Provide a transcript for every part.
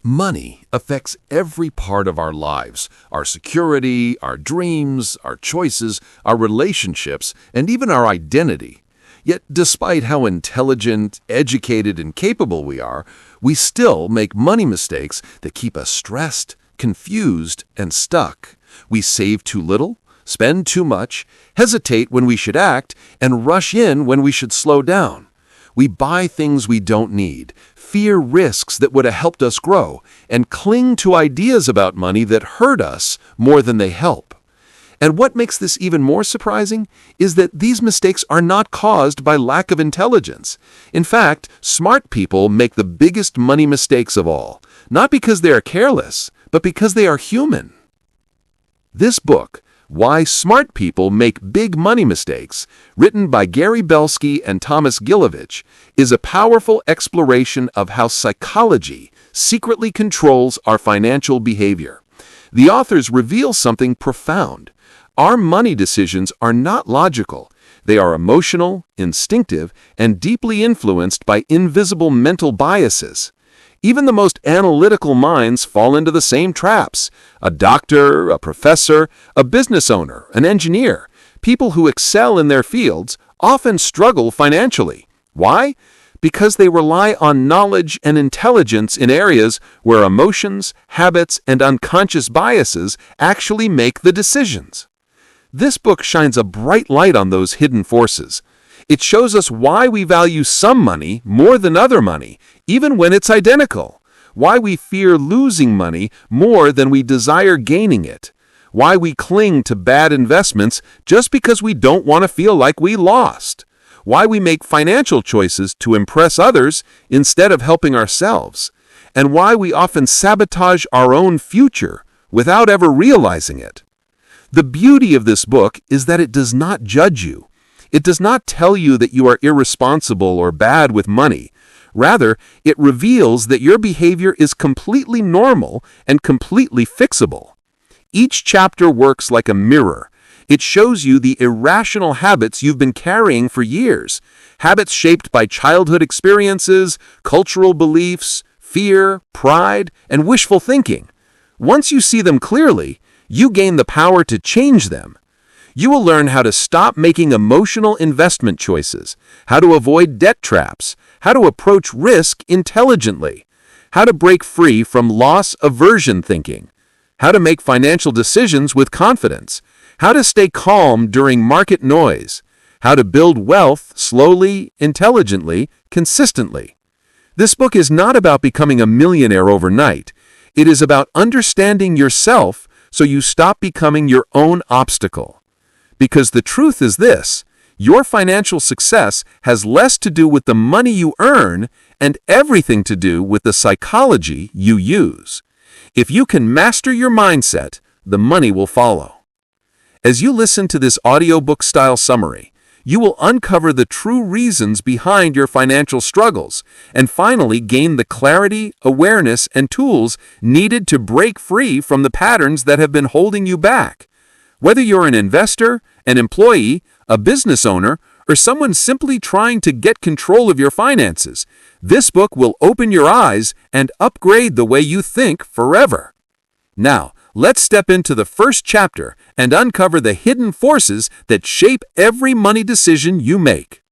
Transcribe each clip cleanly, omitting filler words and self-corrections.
Money affects every part of our lives, our security, our dreams, our choices, our relationships, and even our identity. Yet, despite how intelligent, educated, and capable we are, we still make money mistakes that keep us stressed, confused, and stuck. We save too little, spend too much, hesitate when we should act, and rush in when we should slow down. We buy things we don't need, fear risks that would have helped us grow, and cling to ideas about money that hurt us more than they help. And what makes this even more surprising is that these mistakes are not caused by lack of intelligence. In fact, smart people make the biggest money mistakes of all, not because they are careless, but because they are human. This book, Why Smart People Make Big Money Mistakes, written by Gary Belsky and Thomas Gilovich, is a powerful exploration of how psychology secretly controls our financial behavior. The authors reveal something profound. Our money decisions are not logical. They are emotional, instinctive, and deeply influenced by invisible mental biases. Even the most analytical minds fall into the same traps. A doctor, a professor, a business owner, an engineer, people who excel in their fields often struggle financially. Why? Because they rely on knowledge and intelligence in areas where emotions, habits, and unconscious biases actually make the decisions. This book shines a bright light on those hidden forces. It shows us why we value some money more than other money, even when it's identical. Why we fear losing money more than we desire gaining it. Why we cling to bad investments just because we don't want to feel like we lost. Why we make financial choices to impress others instead of helping ourselves. And why we often sabotage our own future without ever realizing it. The beauty of this book is that it does not judge you. It does not tell you that you are irresponsible or bad with money. Rather, it reveals that your behavior is completely normal and completely fixable. Each chapter works like a mirror. It shows you the irrational habits you've been carrying for years, habits shaped by childhood experiences, cultural beliefs, fear, pride, and wishful thinking. Once you see them clearly, you gain the power to change them. You will learn how to stop making emotional investment choices, how to avoid debt traps, how to approach risk intelligently, how to break free from loss aversion thinking, how to make financial decisions with confidence, how to stay calm during market noise, how to build wealth slowly, intelligently, consistently. This book is not about becoming a millionaire overnight. It is about understanding yourself so you stop becoming your own obstacle. Because the truth is this, your financial success has less to do with the money you earn and everything to do with the psychology you use. If you can master your mindset, the money will follow. As you listen to this audiobook-style summary, you will uncover the true reasons behind your financial struggles and finally gain the clarity, awareness, and tools needed to break free from the patterns that have been holding you back. Whether you're an investor, an employee, a business owner, or someone simply trying to get control of your finances, this book will open your eyes and upgrade the way you think forever. Now, let's step into the first chapter and uncover the hidden forces that shape every money decision you make.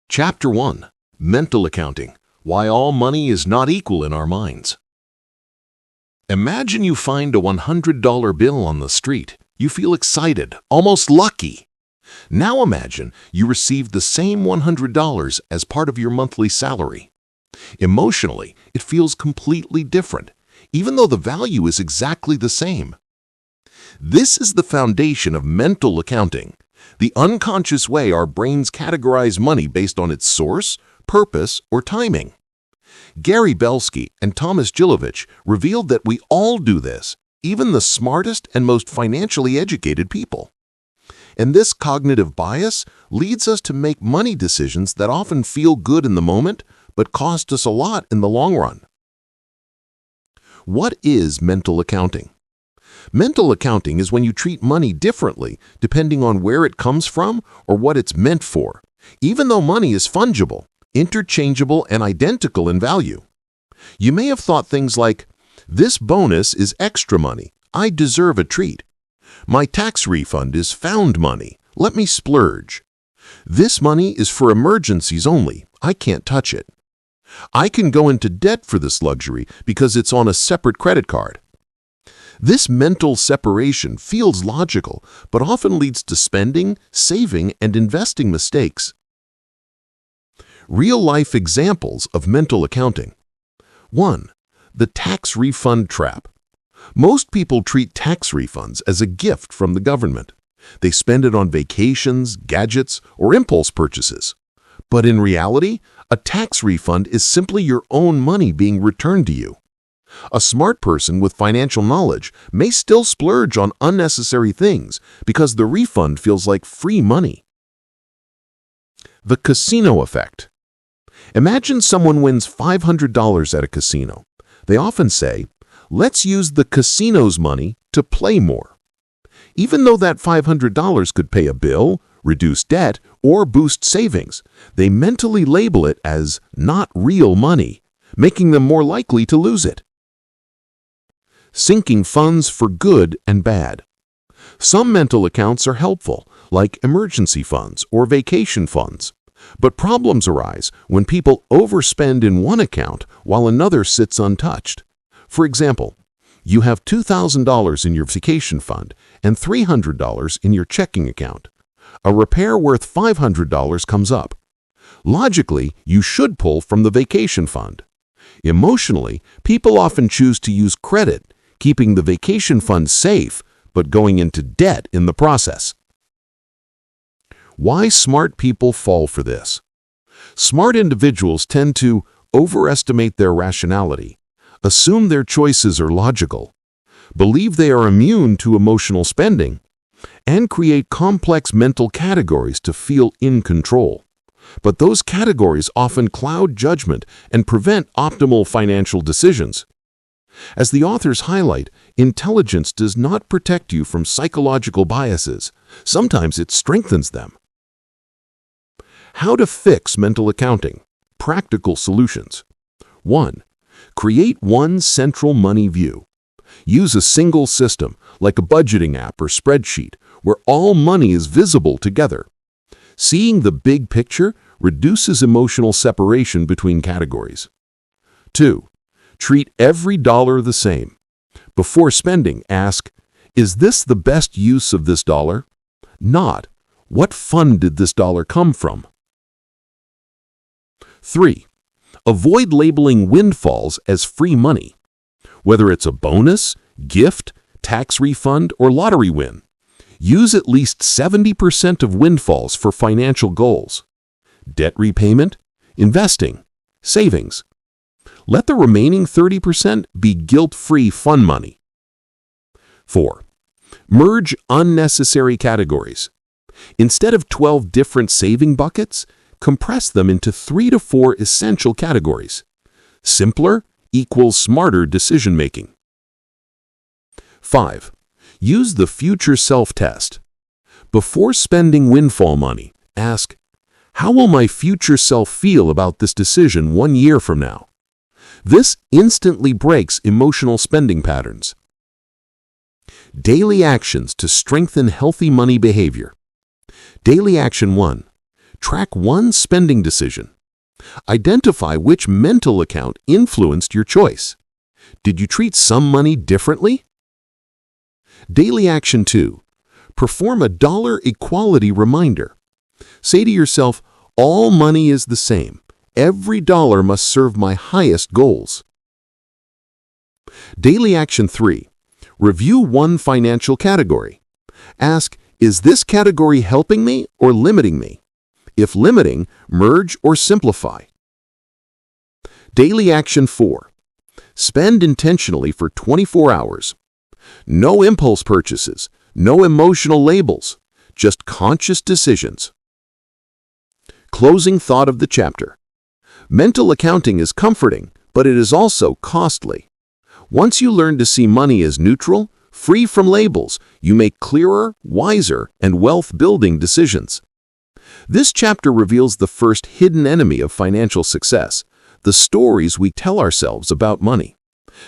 Chapter 1. Mental Accounting. Why all money is not equal in our minds. Imagine you find a $100 bill on the street. You feel excited, almost lucky. Now imagine you received the same $100 as part of your monthly salary. Emotionally, it feels completely different, even though the value is exactly the same. This is the foundation of mental accounting, the unconscious way our brains categorize money based on its source, purpose, or timing. Gary Belsky and Thomas Gilovich revealed that we all do this, even the smartest and most financially educated people. And this cognitive bias leads us to make money decisions that often feel good in the moment, but cost us a lot in the long run. What is mental accounting? Mental accounting is when you treat money differently depending on where it comes from or what it's meant for, even though money is fungible, interchangeable, and identical in value. You may have thought things like, This bonus is extra money. I deserve a treat. My tax refund is found money. Let me splurge. This money is for emergencies only. I can't touch it. I can go into debt for this luxury because it's on a separate credit card. This mental separation feels logical, but often leads to spending, saving, and investing mistakes. Real-life examples of mental accounting. 1. The tax refund trap. Most people treat tax refunds as a gift from the government. They spend it on vacations, gadgets, or impulse purchases. But in reality, a tax refund is simply your own money being returned to you. A smart person with financial knowledge may still splurge on unnecessary things because the refund feels like free money. The casino effect. Imagine someone wins $500 at a casino. They often say, "Let's use the casino's money to play more." Even though that $500 could pay a bill, reduce debt, or boost savings, they mentally label it as not real money, making them more likely to lose it. Sinking funds for good and bad. Some mental accounts are helpful, like emergency funds or vacation funds. But problems arise when people overspend in one account while another sits untouched. For example, you have $2,000 in your vacation fund and $300 in your checking account. A repair worth $500 comes up. Logically, you should pull from the vacation fund. Emotionally, people often choose to use credit, keeping the vacation fund safe, but going into debt in the process. Why smart people fall for this? Smart individuals tend to overestimate their rationality, assume their choices are logical, believe they are immune to emotional spending, and create complex mental categories to feel in control. But those categories often cloud judgment and prevent optimal financial decisions. As the authors highlight, intelligence does not protect you from psychological biases. Sometimes it strengthens them. How to fix mental accounting. Practical solutions. 1. Create one central money view. Use a single system, like a budgeting app or spreadsheet, where all money is visible together. Seeing the big picture reduces emotional separation between categories. 2. Treat every dollar the same. Before spending, ask, "Is this the best use of this dollar?" Not, "What fund did this dollar come from?" 3. Avoid labeling windfalls as free money. Whether it's a bonus, gift, tax refund, or lottery win, use at least 70% of windfalls for financial goals. Debt repayment, investing, savings. Let the remaining 30% be guilt-free fun money. 4. Merge unnecessary categories. Instead of 12 different saving buckets, compress them into 3 to 4 essential categories. Simpler equals smarter decision-making. 5. Use the future self-test. Before spending windfall money, ask, "How will my future self feel about this decision 1 year from now?" This instantly breaks emotional spending patterns. Daily actions to strengthen healthy money behavior. Daily action 1. Track one spending decision. Identify which mental account influenced your choice. Did you treat some money differently? Daily action 2. Perform a dollar equality reminder. Say to yourself, "All money is the same. Every dollar must serve my highest goals." Daily action 3. Review one financial category. Ask, "Is this category helping me or limiting me?" If limiting, merge or simplify. Daily action 4. Spend intentionally for 24 hours. No impulse purchases, no emotional labels, just conscious decisions. Closing thought of the chapter. Mental accounting is comforting, but it is also costly. Once you learn to see money as neutral, free from labels, you make clearer, wiser, and wealth-building decisions. This chapter reveals the first hidden enemy of financial success, the stories we tell ourselves about money.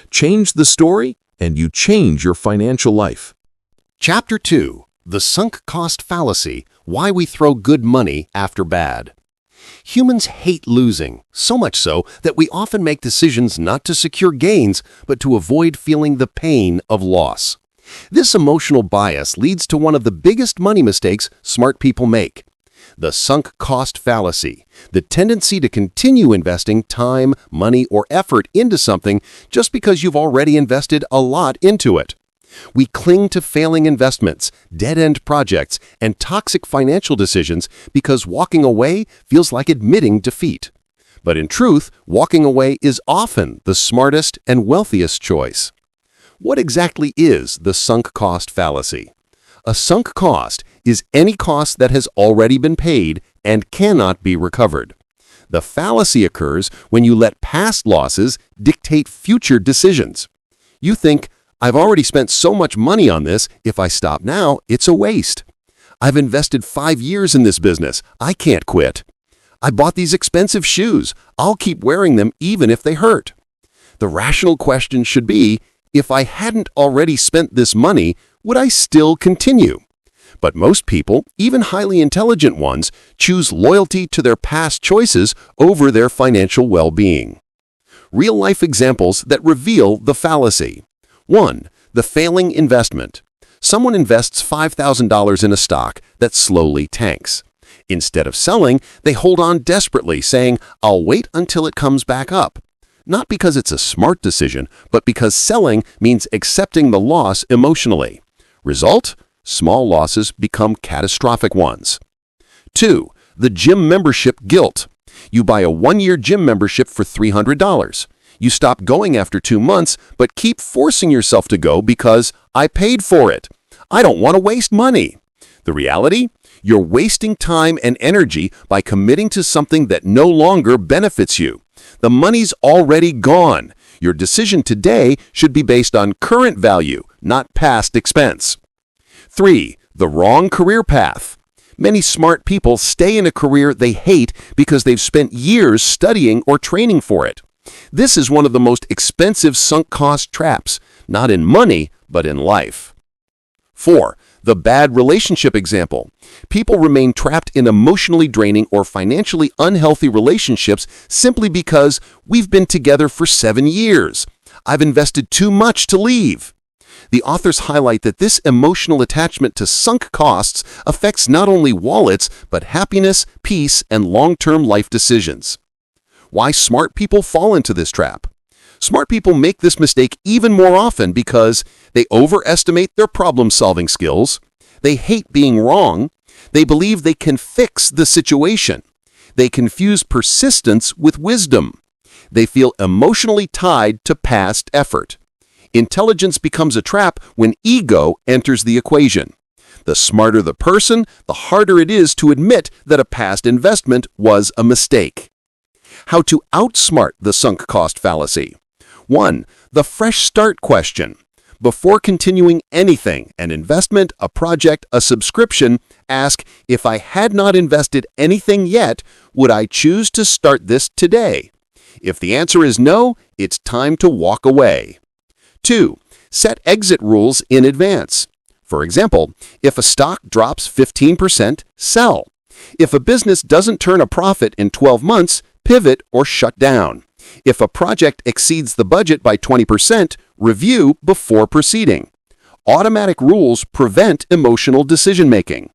Change the story, and you change your financial life. Chapter 2: The Sunk Cost Fallacy: Why We Throw Good Money After Bad. Humans hate losing, so much so that we often make decisions not to secure gains, but to avoid feeling the pain of loss. This emotional bias leads to one of the biggest money mistakes smart people make: the sunk cost fallacy, the tendency to continue investing time, money, or effort into something just because you've already invested a lot into it. We cling to failing investments, dead-end projects, and toxic financial decisions because walking away feels like admitting defeat. But in truth, walking away is often the smartest and wealthiest choice. What exactly is the sunk cost fallacy? A sunk cost is any cost that has already been paid and cannot be recovered. The fallacy occurs when you let past losses dictate future decisions. You think, "I've already spent so much money on this, if I stop now, it's a waste. I've invested 5 years in this business, I can't quit. I bought these expensive shoes, I'll keep wearing them even if they hurt." The rational question should be, if I hadn't already spent this money, would I still continue? But most people, even highly intelligent ones, choose loyalty to their past choices over their financial well-being. Real-life examples that reveal the fallacy. 1. The failing investment. Someone invests $5,000 in a stock that slowly tanks. Instead of selling, they hold on desperately, saying, "I'll wait until it comes back up." Not because it's a smart decision, but because selling means accepting the loss emotionally. Result? Small losses become catastrophic ones. 2. The gym membership guilt. You buy a 1-year gym membership for $300. You stop going after 2 months, but keep forcing yourself to go because I paid for it. I don't want to waste money. The reality? You're wasting time and energy by committing to something that no longer benefits you. The money's already gone. Your decision today should be based on current value, not past expense. 3. The wrong career path. Many smart people stay in a career they hate because they've spent years studying or training for it. This is one of the most expensive sunk cost traps, not in money, but in life. 4. The bad relationship example. People remain trapped in emotionally draining or financially unhealthy relationships simply because we've been together for 7 years. I've invested too much to leave. The authors highlight that this emotional attachment to sunk costs affects not only wallets, but happiness, peace, and long-term life decisions. Why smart people fall into this trap? Smart people make this mistake even more often because they overestimate their problem-solving skills, they hate being wrong, they believe they can fix the situation, they confuse persistence with wisdom, they feel emotionally tied to past effort. Intelligence becomes a trap when ego enters the equation. The smarter the person, the harder it is to admit that a past investment was a mistake. How to outsmart the sunk cost fallacy. 1. The fresh start question. Before continuing anything, an investment, a project, a subscription, ask, if I had not invested anything yet, would I choose to start this today? If the answer is no, it's time to walk away. 2. Set exit rules in advance. For example, if a stock drops 15%, sell. If a business doesn't turn a profit in 12 months, pivot or shut down. If a project exceeds the budget by 20%, review before proceeding. Automatic rules prevent emotional decision-making.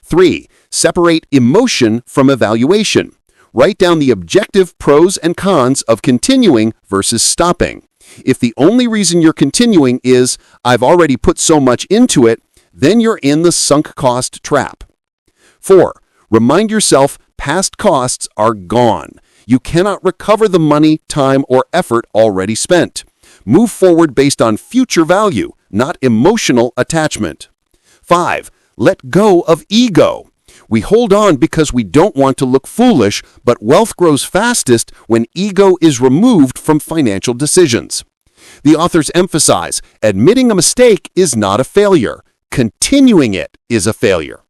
3. Separate emotion from evaluation. Write down the objective pros and cons of continuing versus stopping. If the only reason you're continuing is, "I've already put so much into it," then you're in the sunk cost trap. 4. Remind yourself past costs are gone. You cannot recover the money, time, or effort already spent. Move forward based on future value, not emotional attachment. 5. Let go of ego. We hold on because we don't want to look foolish, but wealth grows fastest when ego is removed from financial decisions. The authors emphasize, admitting a mistake is not a failure. Continuing it is a failure.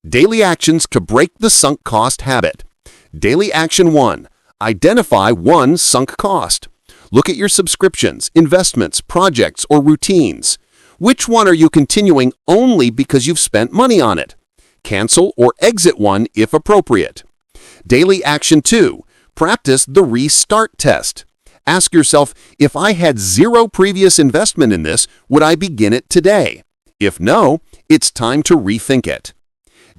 Daily actions to break the sunk cost habit. Daily action 1. Identify one sunk cost. Look at your subscriptions, investments, projects, or routines. Which one are you continuing only because you've spent money on it? Cancel or exit one if appropriate. Daily action 2. Practice the restart test. Ask yourself, if I had zero previous investment in this, would I begin it today? If no, it's time to rethink it.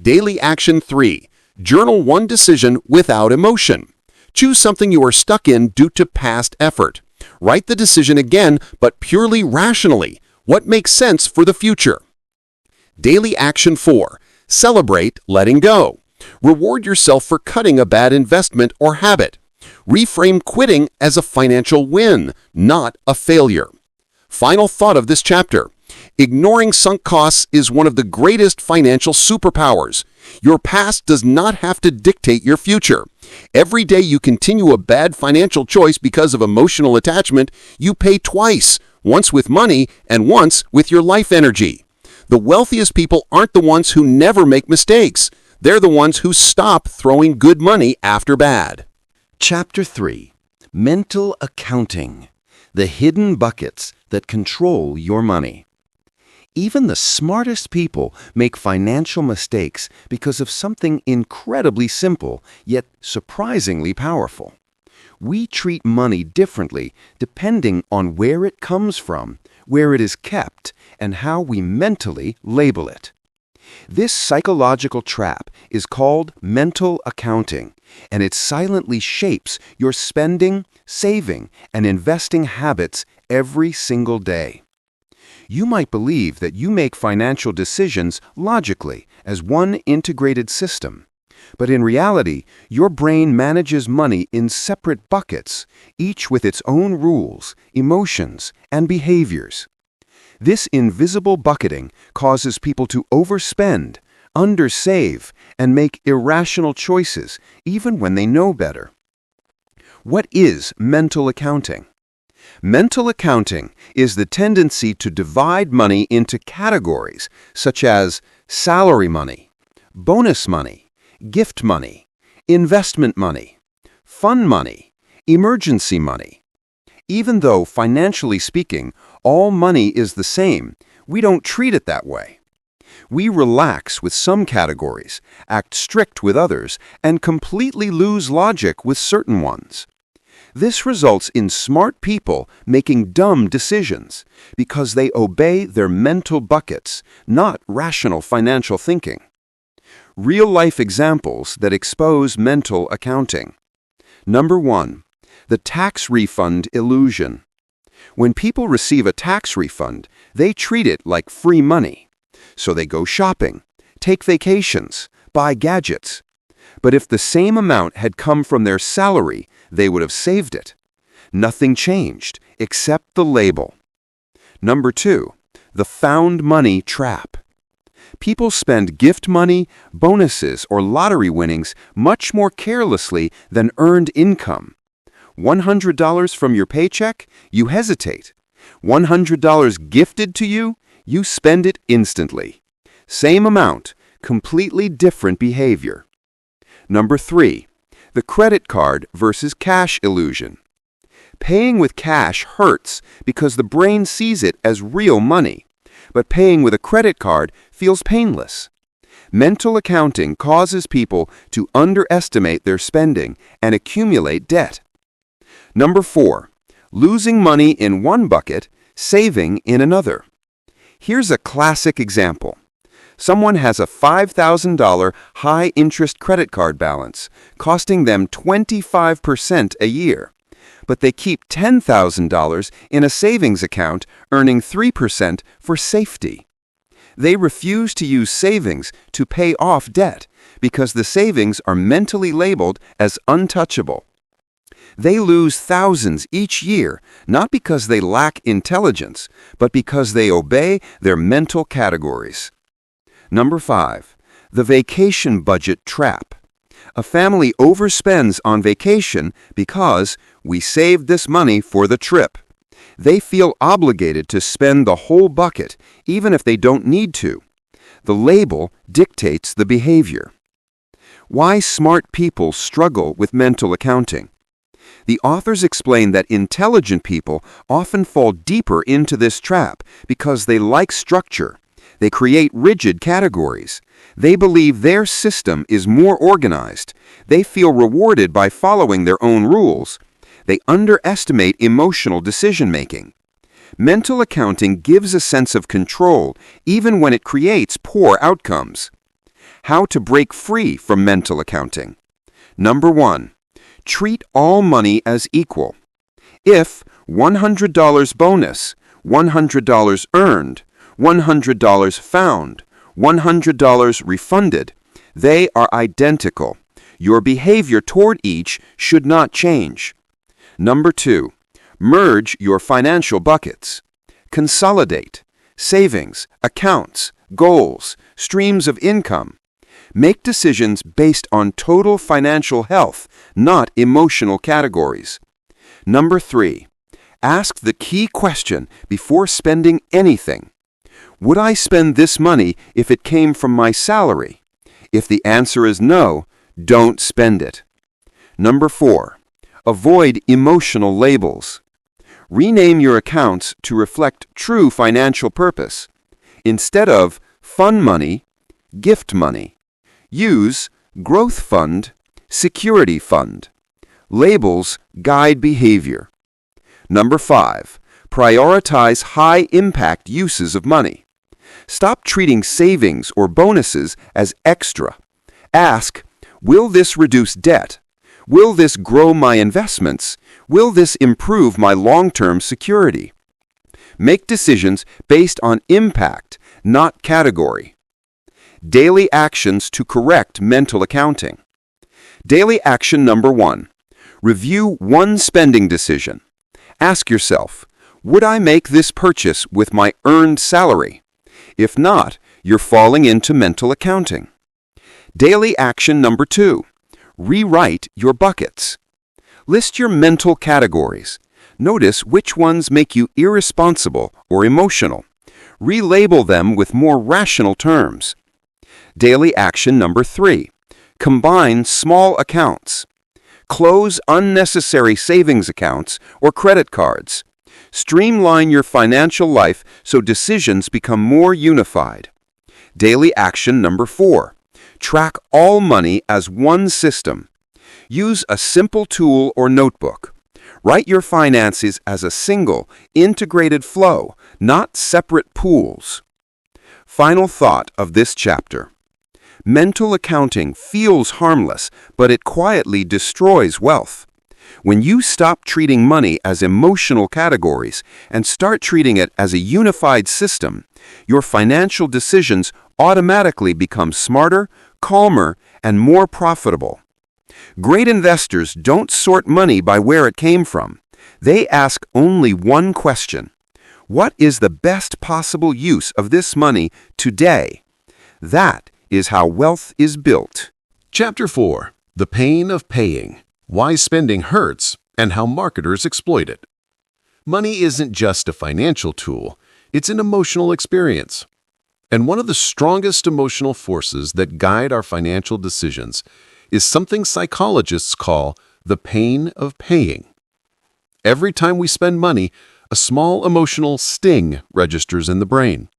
Daily action 3. Journal one decision without emotion. Choose something you are stuck in due to past effort. Write the decision again, but purely rationally. What makes sense for the future? Daily action 4. Celebrate letting go. Reward yourself for cutting a bad investment or habit. Reframe quitting as a financial win, not a failure. Final thought of this chapter. Ignoring sunk costs is one of the greatest financial superpowers. Your past does not have to dictate your future. Every day you continue a bad financial choice because of emotional attachment, you pay twice, once with money and once with your life energy. The wealthiest people aren't the ones who never make mistakes. They're the ones who stop throwing good money after bad. Chapter 3. Mental Accounting. The hidden buckets that control your money. Even the smartest people make financial mistakes because of something incredibly simple, yet surprisingly powerful. We treat money differently depending on where it comes from, where it is kept, and how we mentally label it. This psychological trap is called mental accounting, and it silently shapes your spending, saving, and investing habits every single day. You might believe that you make financial decisions logically as one integrated system. But in reality, your brain manages money in separate buckets, each with its own rules, emotions, and behaviors. This invisible bucketing causes people to overspend, undersave, and make irrational choices, even when they know better. What is mental accounting? Mental accounting is the tendency to divide money into categories such as salary money, bonus money, gift money, investment money, fun money, emergency money. Even though, financially speaking, all money is the same, we don't treat it that way. We relax with some categories, act strict with others, and completely lose logic with certain ones. This results in smart people making dumb decisions because they obey their mental buckets, not rational financial thinking. Real-life examples that expose mental accounting. Number 1. The tax refund illusion. When people receive a tax refund, they treat it like free money. So they go shopping, take vacations, buy gadgets. But if the same amount had come from their salary, they would have saved it. Nothing changed except the label. Number 2. The found money trap. People spend gift money, bonuses, or lottery winnings much more carelessly than earned income. $100 from your paycheck? You hesitate. $100 gifted to you? You spend it instantly. Same amount, completely different behavior. Number 3. The credit card versus cash illusion. Paying with cash hurts because the brain sees it as real money, but paying with a credit card feels painless. Mental accounting causes people to underestimate their spending and accumulate debt. Number 4. Losing money in one bucket, saving in another. Here's a classic example. Someone has a $5,000 high-interest credit card balance, costing them 25% a year. But they keep $10,000 in a savings account, earning 3% for safety. They refuse to use savings to pay off debt because the savings are mentally labeled as untouchable. They lose thousands each year, not because they lack intelligence, but because they obey their mental categories. Number 5. The vacation budget trap. A family overspends on vacation because we saved this money for the trip. They feel obligated to spend the whole bucket, even if they don't need to. The label dictates the behavior. Why smart people struggle with mental accounting. The authors explain that intelligent people often fall deeper into this trap because they like structure. They create rigid categories. They believe their system is more organized. They feel rewarded by following their own rules. They underestimate emotional decision-making. Mental accounting gives a sense of control even when it creates poor outcomes. How to break free from mental accounting. Number 1. Treat all money as equal. If $100 bonus, $100 earned, $100 found, $100 refunded, they are identical. Your behavior toward each should not change. Number 2. Merge your financial buckets. Consolidate. Savings, accounts, goals, streams of income. Make decisions based on total financial health, not emotional categories. Number 3. Ask the key question before spending anything. Would I spend this money if it came from my salary? If the answer is no, don't spend it. Number 4. Avoid emotional labels. Rename your accounts to reflect true financial purpose. Instead of fun money, gift money. Use growth fund, security fund. Labels guide behavior. Number 5. Prioritize high-impact uses of money. Stop treating savings or bonuses as extra. Ask, will this reduce debt? Will this grow my investments? Will this improve my long-term security? Make decisions based on impact, not category. Daily actions to correct mental accounting. Daily action number 1. Review one spending decision. Ask yourself, would I make this purchase with my earned salary? If not, you're falling into mental accounting. Daily action number 2. Rewrite your buckets. List your mental categories. Notice which ones make you irresponsible or emotional. Relabel them with more rational terms. Daily action number 3. Combine small accounts. Close unnecessary savings accounts or credit cards. Streamline your financial life so decisions become more unified. Daily action number 4. Track all money as one system. Use a simple tool or notebook. Write your finances as a single, integrated flow, not separate pools. Final thought of this chapter. Mental accounting feels harmless, but it quietly destroys wealth. When you stop treating money as emotional categories and start treating it as a unified system, your financial decisions automatically become smarter, calmer, and more profitable. Great investors don't sort money by where it came from. They ask only one question. What is the best possible use of this money today? That is how wealth is built. Chapter 4. The Pain of Paying. Why Spending Hurts and How Marketers Exploit It. Money isn't just a financial tool, it's an emotional experience. And one of the strongest emotional forces that guide our financial decisions is something psychologists call the pain of paying. Every time we spend money, a small emotional sting registers in the brain.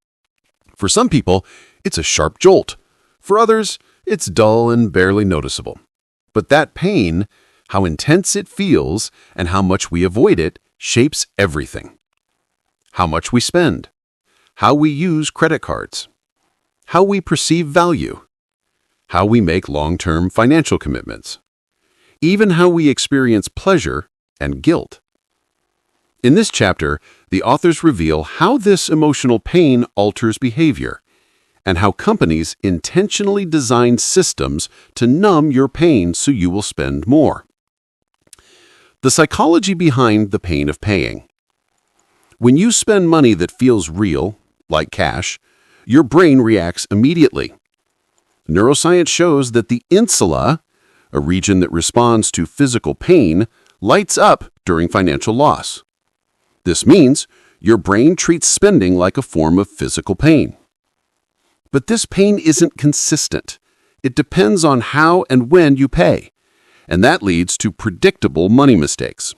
For some people, it's a sharp jolt. For others, it's dull and barely noticeable. But that pain, how intense it feels, and how much we avoid it, shapes everything. How much we spend, how we use credit cards, how we perceive value, how we make long-term financial commitments, even how we experience pleasure and guilt. In this chapter, the authors reveal how this emotional pain alters behavior and how companies intentionally design systems to numb your pain so you will spend more. The psychology behind the pain of paying. When you spend money that feels real, like cash, your brain reacts immediately. Neuroscience shows that the insula, a region that responds to physical pain, lights up during financial loss. This means your brain treats spending like a form of physical pain. But this pain isn't consistent. It depends on how and when you pay. and that leads to predictable money mistakes.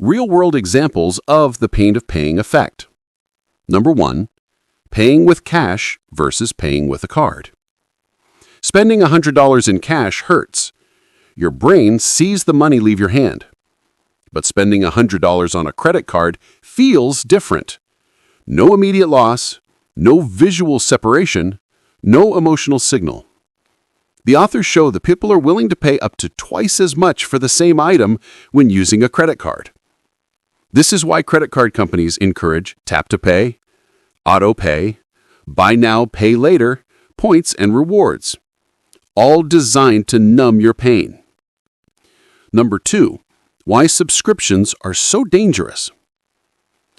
Real-world examples of the pain of paying effect. Number 1, paying with cash versus paying with a card. Spending $100 in cash hurts. Your brain sees the money leave your hand. But spending $100 on a credit card feels different. No immediate loss, no visual separation, no emotional signal. The authors show that people are willing to pay up to twice as much for the same item when using a credit card. This is why credit card companies encourage tap to pay, auto pay, buy now, pay later, points and rewards, all designed to numb your pain. Number 2, why subscriptions are so dangerous.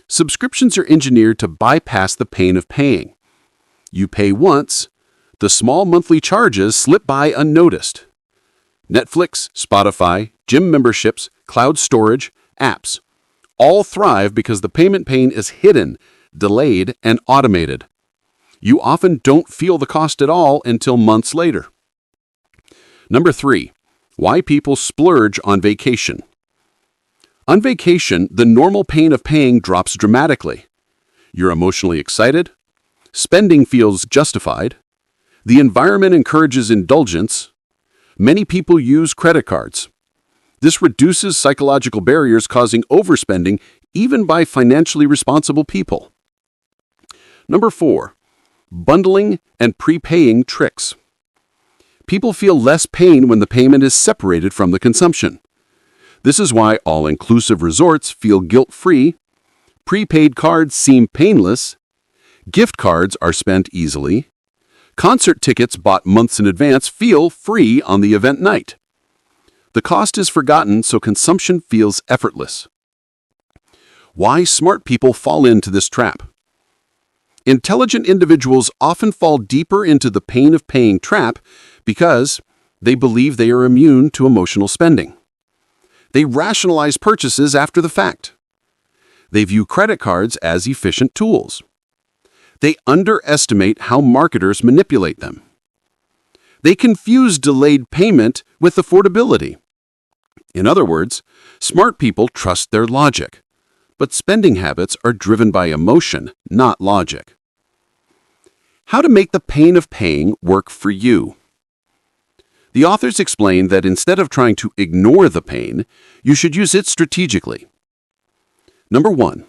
Subscriptions are engineered to bypass the pain of paying. You pay once, the small monthly charges slip by unnoticed. Netflix, Spotify, gym memberships, cloud storage, apps all thrive because the payment pain is hidden, delayed, and automated. You often don't feel the cost at all until months later. Number 3, why people splurge on vacation. On vacation, the normal pain of paying drops dramatically. You're emotionally excited. Spending feels justified. The environment encourages indulgence. Many people use credit cards. This reduces psychological barriers, causing overspending even by financially responsible people. Number 4, bundling and prepaying tricks. People feel less pain when the payment is separated from the consumption. This is why all-inclusive resorts feel guilt-free, prepaid cards seem painless, gift cards are spent easily, concert tickets bought months in advance feel free on the event night. The cost is forgotten, so consumption feels effortless. Why smart people fall into this trap. Intelligent individuals often fall deeper into the pain of paying trap because they believe they are immune to emotional spending. They rationalize purchases after the fact. They view credit cards as efficient tools. They underestimate how marketers manipulate them. They confuse delayed payment with affordability. In other words, smart people trust their logic, but spending habits are driven by emotion, not logic. How to make the pain of paying work for you. The authors explain that instead of trying to ignore the pain, you should use it strategically. Number 1,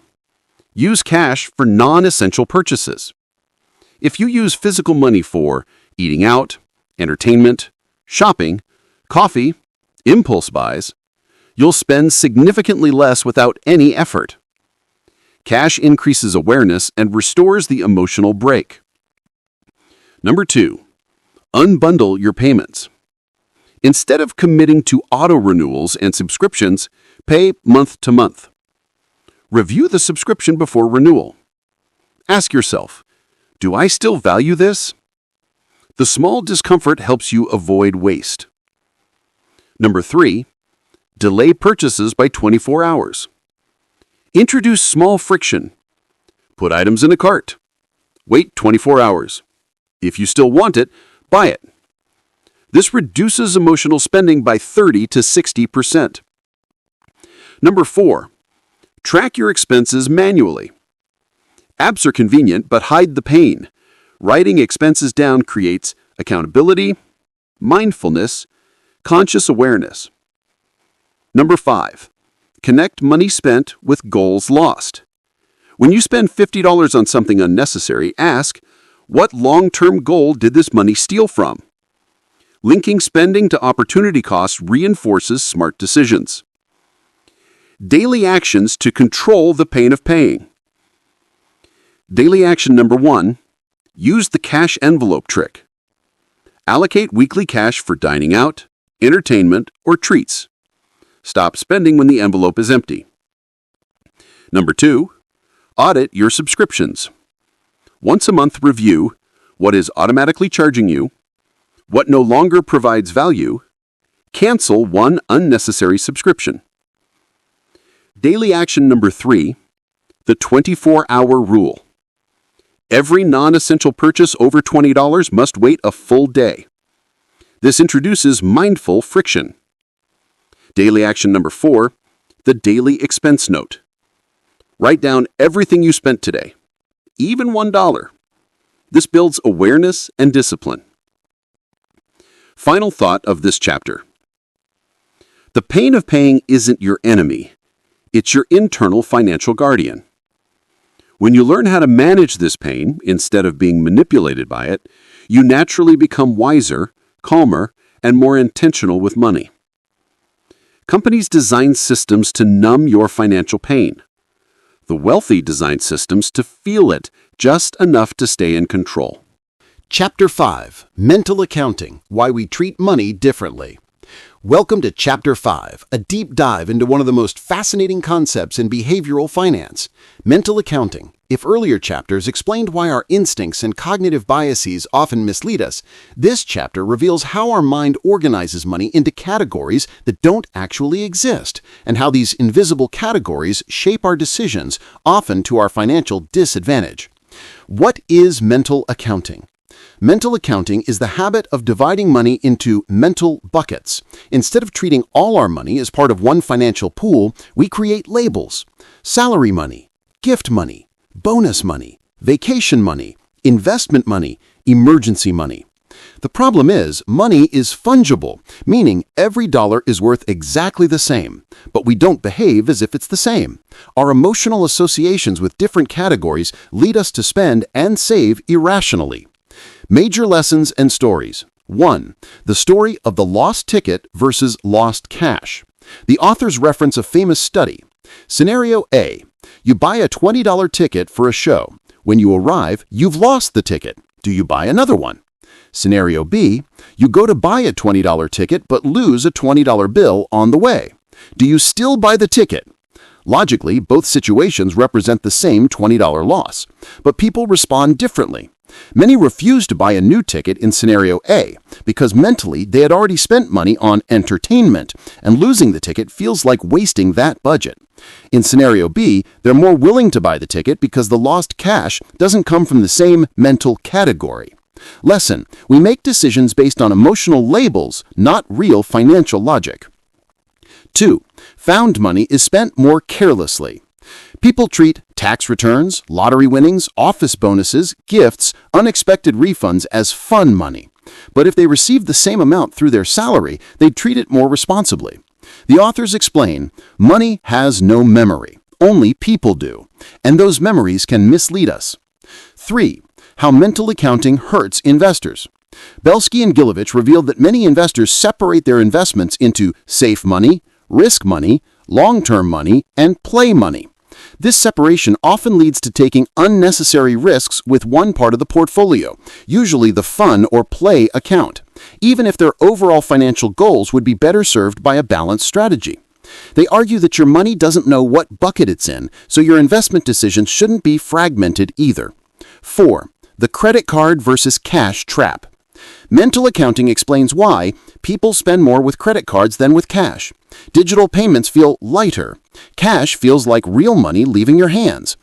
use cash for non-essential purchases. If you use physical money for eating out, entertainment, shopping, coffee, impulse buys, you'll spend significantly less without any effort. Cash increases awareness and restores the emotional break. Number 2, unbundle your payments. Instead of committing to auto renewals and subscriptions, pay month to month. Review the subscription before renewal. Ask yourself, do I still value this? The small discomfort helps you avoid waste. Number 3, delay purchases by 24 hours. Introduce small friction. Put items in a cart. Wait 24 hours. If you still want it, buy it. This reduces emotional spending by 30 to 60%. Number 4, track your expenses manually. Apps are convenient, but hide the pain. Writing expenses down creates accountability, mindfulness, conscious awareness. Number 5, connect money spent with goals lost. When you spend $50 on something unnecessary, ask, what long-term goal did this money steal from? Linking spending to opportunity costs reinforces smart decisions. Daily actions to control the pain of paying. Daily action number 1, use the cash envelope trick. Allocate weekly cash for dining out, entertainment, or treats. Stop spending when the envelope is empty. Number 2, audit your subscriptions. Once a month, review what is automatically charging you, what no longer provides value, cancel one unnecessary subscription. Daily action number 3, the 24-hour rule. Every non-essential purchase over $20 must wait a full day. This introduces mindful friction. Daily action number 4, the daily expense note. Write down everything you spent today, even $1. This builds awareness and discipline. Final thought of this chapter. The pain of paying isn't your enemy. It's your internal financial guardian. When you learn how to manage this pain instead of being manipulated by it, you naturally become wiser, calmer, and more intentional with money. Companies design systems to numb your financial pain. The wealthy design systems to feel it just enough to stay in control. Chapter 5, Mental Accounting, Why We Treat Money Differently. Welcome to Chapter 5, a deep dive into one of the most fascinating concepts in behavioral finance, mental accounting. If earlier chapters explained why our instincts and cognitive biases often mislead us, this chapter reveals how our mind organizes money into categories that don't actually exist, and how these invisible categories shape our decisions, often to our financial disadvantage. What is mental accounting? Mental accounting is the habit of dividing money into mental buckets. Instead of treating all our money as part of one financial pool, we create labels: salary money, gift money, bonus money, vacation money, investment money, emergency money. The problem is, money is fungible, meaning every dollar is worth exactly the same, but we don't behave as if it's the same. Our emotional associations with different categories lead us to spend and save irrationally. Major lessons and stories. 1. The story of the lost ticket versus lost cash. The authors reference a famous study. Scenario A. You buy a $20 ticket for a show. When you arrive, you've lost the ticket. Do you buy another one? Scenario B. You go to buy a $20 ticket but lose a $20 bill on the way. Do you still buy the ticket? Logically, both situations represent the same $20 loss, but people respond differently. Many refuse to buy a new ticket in Scenario A because mentally they had already spent money on entertainment, and losing the ticket feels like wasting that budget. In Scenario B, they're more willing to buy the ticket because the lost cash doesn't come from the same mental category. Lesson: we make decisions based on emotional labels, not real financial logic. 2. Found money is spent more carelessly. People treat tax returns, lottery winnings, office bonuses, gifts, unexpected refunds as fun money. But if they receive the same amount through their salary, they'd treat it more responsibly. The authors explain, money has no memory. Only people do. And those memories can mislead us. 3. How mental accounting hurts investors. Belsky and Gilovich revealed that many investors separate their investments into safe money, risk money, long-term money, and play money. This separation often leads to taking unnecessary risks with one part of the portfolio, usually the fun or play account, even if their overall financial goals would be better served by a balanced strategy. They argue that your money doesn't know what bucket it's in, so your investment decisions shouldn't be fragmented either. 4. The credit card versus cash trap. Mental accounting explains why people spend more with credit cards than with cash. Digital payments feel lighter. Cash feels like real money leaving your hands.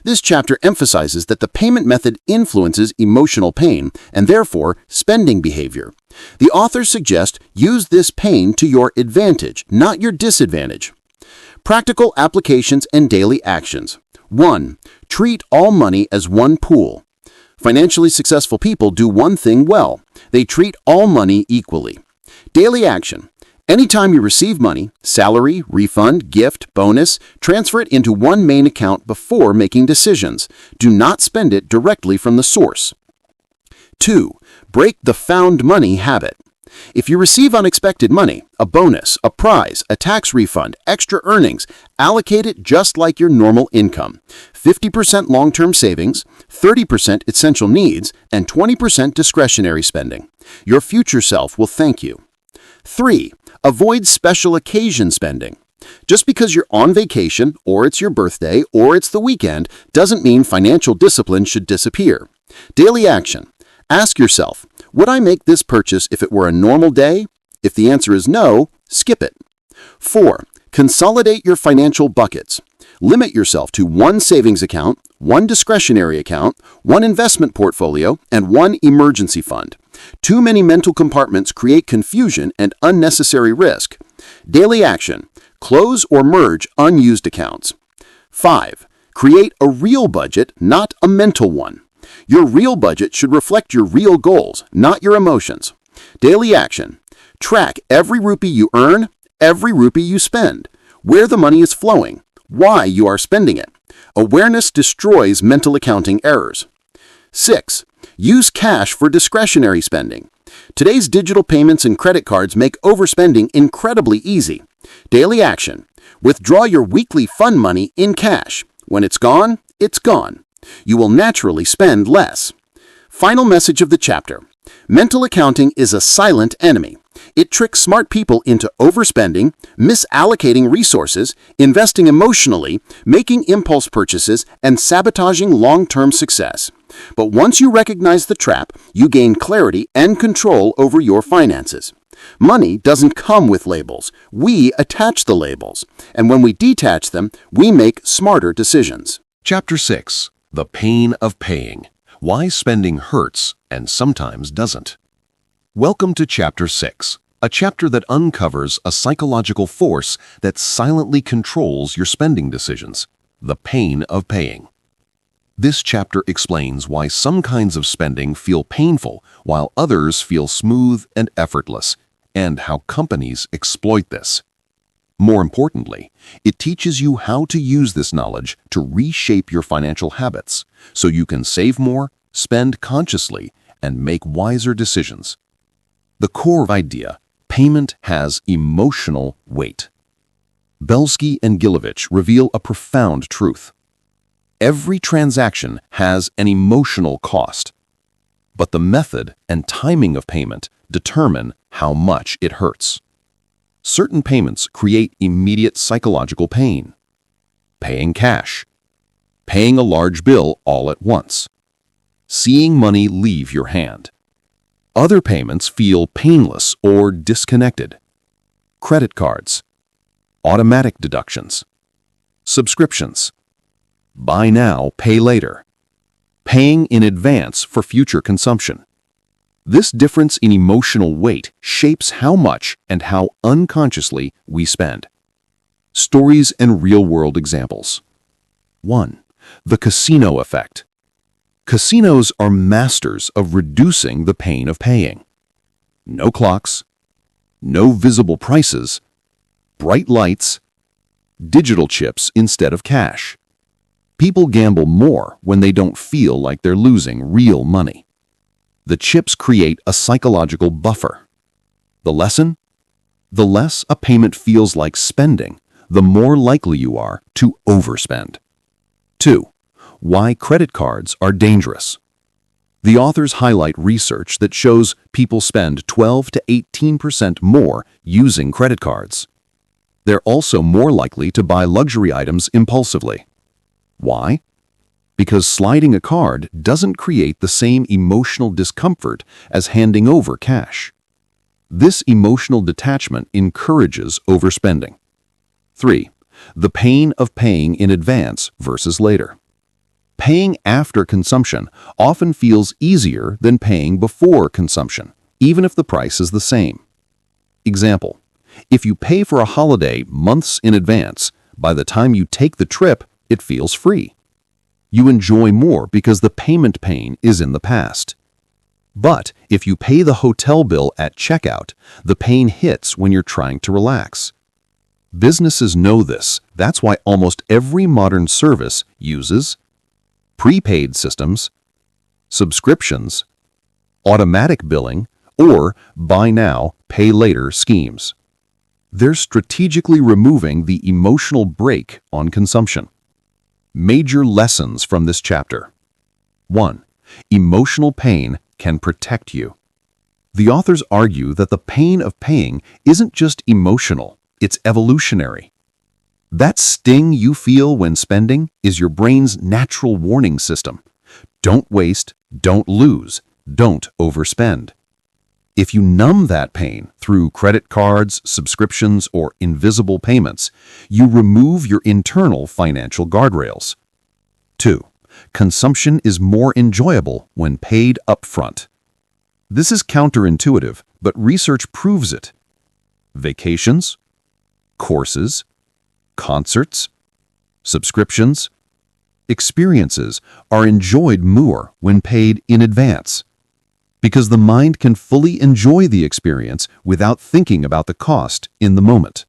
This chapter emphasizes that the payment method influences emotional pain and therefore spending behavior. The authors suggest use this pain to your advantage, not your disadvantage. Practical applications and daily actions. 1. Treat all money as one pool. Financially successful people do one thing well. They treat all money equally. Daily action. Anytime you receive money, salary, refund, gift, bonus, transfer it into one main account before making decisions. Do not spend it directly from the source. 2. Break the found money habit. If you receive unexpected money, a bonus, a prize, a tax refund, extra earnings, allocate it just like your normal income. 50% long-term savings, 30% essential needs, and 20% discretionary spending. Your future self will thank you. 3. Avoid special occasion spending. Just because you're on vacation, or it's your birthday, or it's the weekend, doesn't mean financial discipline should disappear. Daily action. Ask yourself, would I make this purchase if it were a normal day? If the answer is no, skip it. 4. Consolidate your financial buckets. Limit yourself to one savings account, one discretionary account, one investment portfolio, and one emergency fund. Too many mental compartments create confusion and unnecessary risk. Daily action: close or merge unused accounts. 5. Create a real budget, not a mental one. Your real budget should reflect your real goals, not your emotions. Daily action: track every rupee you earn, every rupee you spend, where the money is flowing, why you are spending it. Awareness destroys mental accounting errors. 6. Use cash for discretionary spending. Today's digital payments and credit cards make overspending incredibly easy. Daily action: withdraw your weekly fun money in cash. When it's gone, it's gone. You will naturally spend less. Final message of the chapter: mental accounting is a silent enemy. It tricks smart people into overspending, misallocating resources, investing emotionally, making impulse purchases, and sabotaging long-term success. But once you recognize the trap, you gain clarity and control over your finances. Money doesn't come with labels. We attach the labels. And when we detach them, we make smarter decisions. Chapter 6. The Pain of Paying. Why Spending Hurts and Sometimes Doesn't. Welcome to Chapter 6, a chapter that uncovers a psychological force that silently controls your spending decisions: the pain of paying. This chapter explains why some kinds of spending feel painful while others feel smooth and effortless, and how companies exploit this. More importantly, it teaches you how to use this knowledge to reshape your financial habits so you can save more, spend consciously, and make wiser decisions. The core idea: payment has emotional weight. Belsky and Gilovich reveal a profound truth. Every transaction has an emotional cost, but the method and timing of payment determine how much it hurts. Certain payments create immediate psychological pain. Paying cash, paying a large bill all at once, seeing money leave your hand. Other payments feel painless or disconnected. Credit cards, automatic deductions, subscriptions, buy now, pay later, paying in advance for future consumption. This difference in emotional weight shapes how much and how unconsciously we spend. Stories and real-world examples. 1. The casino effect. Casinos are masters of reducing the pain of paying. No clocks, no visible prices, bright lights, digital chips instead of cash. People gamble more when they don't feel like they're losing real money. The chips create a psychological buffer. The lesson? The less a payment feels like spending, the more likely you are to overspend. 2. Why credit cards are dangerous. The authors highlight research that shows people spend 12 to 18% more using credit cards. They're also more likely to buy luxury items impulsively. Why? Because sliding a card doesn't create the same emotional discomfort as handing over cash. This emotional detachment encourages overspending. 3. The pain of paying in advance versus later. Paying after consumption often feels easier than paying before consumption, even if the price is the same. Example: if you pay for a holiday months in advance, by the time you take the trip, it feels free. You enjoy more because the payment pain is in the past. But if you pay the hotel bill at checkout, the pain hits when you're trying to relax. Businesses know this. That's why almost every modern service uses prepaid systems, subscriptions, automatic billing, or buy now, pay later schemes. They're strategically removing the emotional brake on consumption. Major lessons from this chapter. 1. Emotional pain can protect you. The authors argue that the pain of paying isn't just emotional, it's evolutionary. That sting you feel when spending is your brain's natural warning system. Don't waste, don't lose, don't overspend. If you numb that pain through credit cards, subscriptions, or invisible payments, you remove your internal financial guardrails. 2. Consumption is more enjoyable when paid upfront. This is counterintuitive, but research proves it. Vacations, courses, concerts, subscriptions, experiences are enjoyed more when paid in advance, because the mind can fully enjoy the experience without thinking about the cost in the moment.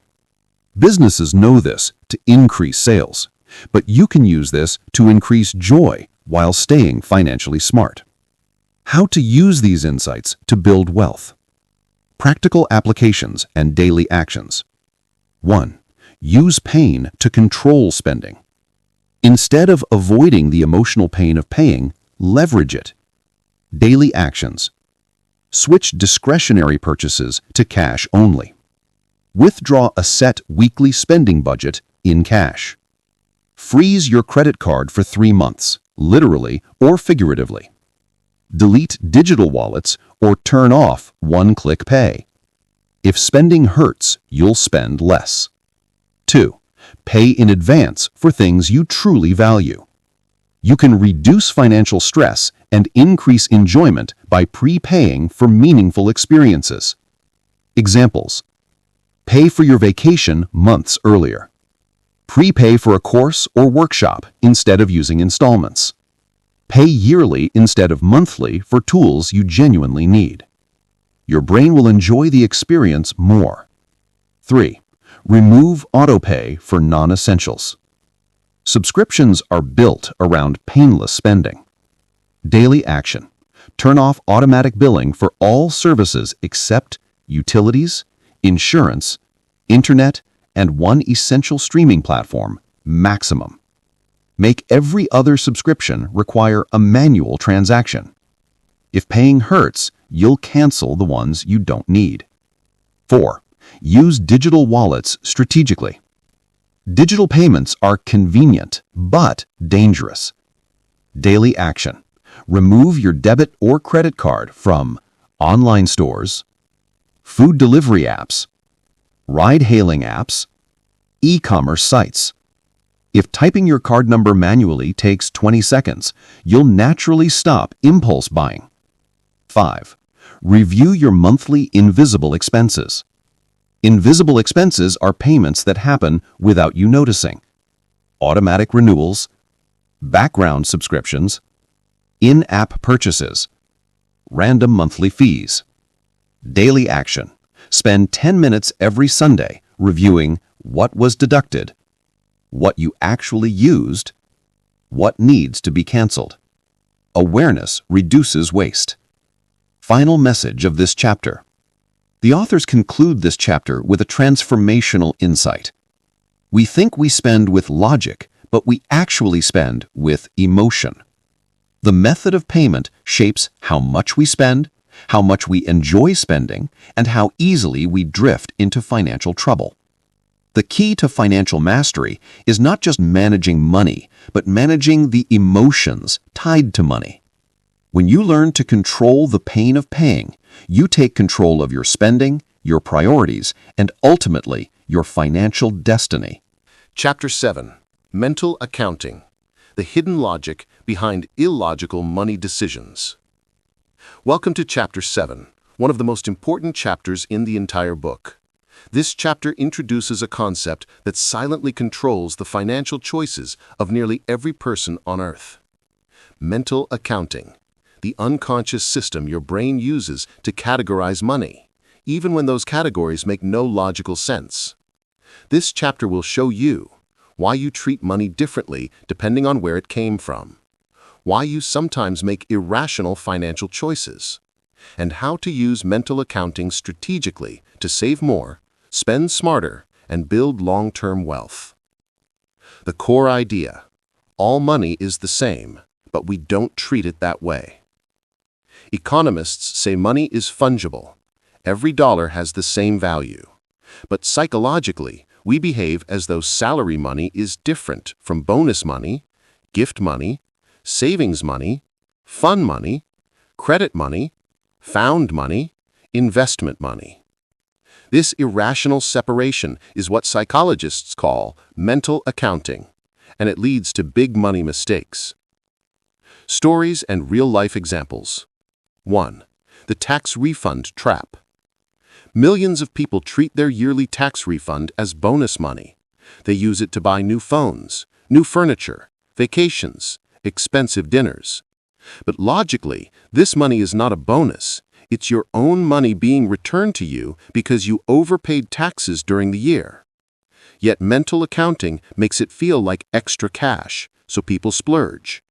Businesses know this to increase sales, but you can use this to increase joy while staying financially smart. How to use these insights to build wealth. Practical applications and daily actions. 1. Use pain to control spending. Instead of avoiding the emotional pain of paying, leverage it. Daily actions. Switch discretionary purchases to cash only. Withdraw a set weekly spending budget in cash. Freeze your credit card for 3 months, literally or figuratively. Delete digital wallets or turn off one-click pay. If spending hurts, you'll spend less. 2. Pay in advance for things you truly value. You can reduce financial stress and increase enjoyment by prepaying for meaningful experiences. Examples: pay for your vacation months earlier. Prepay for a course or workshop instead of using installments. Pay yearly instead of monthly for tools you genuinely need. Your brain will enjoy the experience more. 3. Remove autopay for non-essentials. Subscriptions are built around painless spending. Daily action. Turn off automatic billing for all services except utilities, insurance, internet, and one essential streaming platform, maximum. Make every other subscription require a manual transaction. If paying hurts, you'll cancel the ones you don't need. 4. Use digital wallets strategically. Digital payments are convenient, but dangerous. Daily action. Remove your debit or credit card from online stores, food delivery apps, ride-hailing apps, e-commerce sites. If typing your card number manually takes 20 seconds, you'll naturally stop impulse buying. 5. Review your monthly invisible expenses. Invisible expenses are payments that happen without you noticing. Automatic renewals, background subscriptions, in-app purchases, random monthly fees. Daily action. Spend 10 minutes every Sunday reviewing what was deducted, what you actually used, what needs to be canceled. Awareness reduces waste. Final message of this chapter. The authors conclude this chapter with a transformational insight. We think we spend with logic, but we actually spend with emotion. The method of payment shapes how much we spend, how much we enjoy spending, and how easily we drift into financial trouble. The key to financial mastery is not just managing money, but managing the emotions tied to money. When you learn to control the pain of paying, you take control of your spending, your priorities, and ultimately your financial destiny. Chapter 7. Mental Accounting. The Hidden Logic Behind Illogical Money Decisions. Welcome to Chapter 7, one of the most important chapters in the entire book. This chapter introduces a concept that silently controls the financial choices of nearly every person on Earth. Mental accounting, the unconscious system your brain uses to categorize money, even when those categories make no logical sense. This chapter will show you why you treat money differently depending on where it came from, why you sometimes make irrational financial choices, and how to use mental accounting strategically to save more, spend smarter, and build long-term wealth. The core idea: all money is the same, but we don't treat it that way. Economists say money is fungible. Every dollar has the same value. But psychologically, we behave as though salary money is different from bonus money, gift money, savings money, fun money, credit money, found money, investment money. This irrational separation is what psychologists call mental accounting, and it leads to big money mistakes. Stories and real-life examples. 1. The tax refund trap. Millions of people treat their yearly tax refund as bonus money. They use it to buy new phones, new furniture, vacations, expensive dinners. But logically, this money is not a bonus. It's your own money being returned to you because you overpaid taxes during the year. Yet mental accounting makes it feel like extra cash, so people splurge.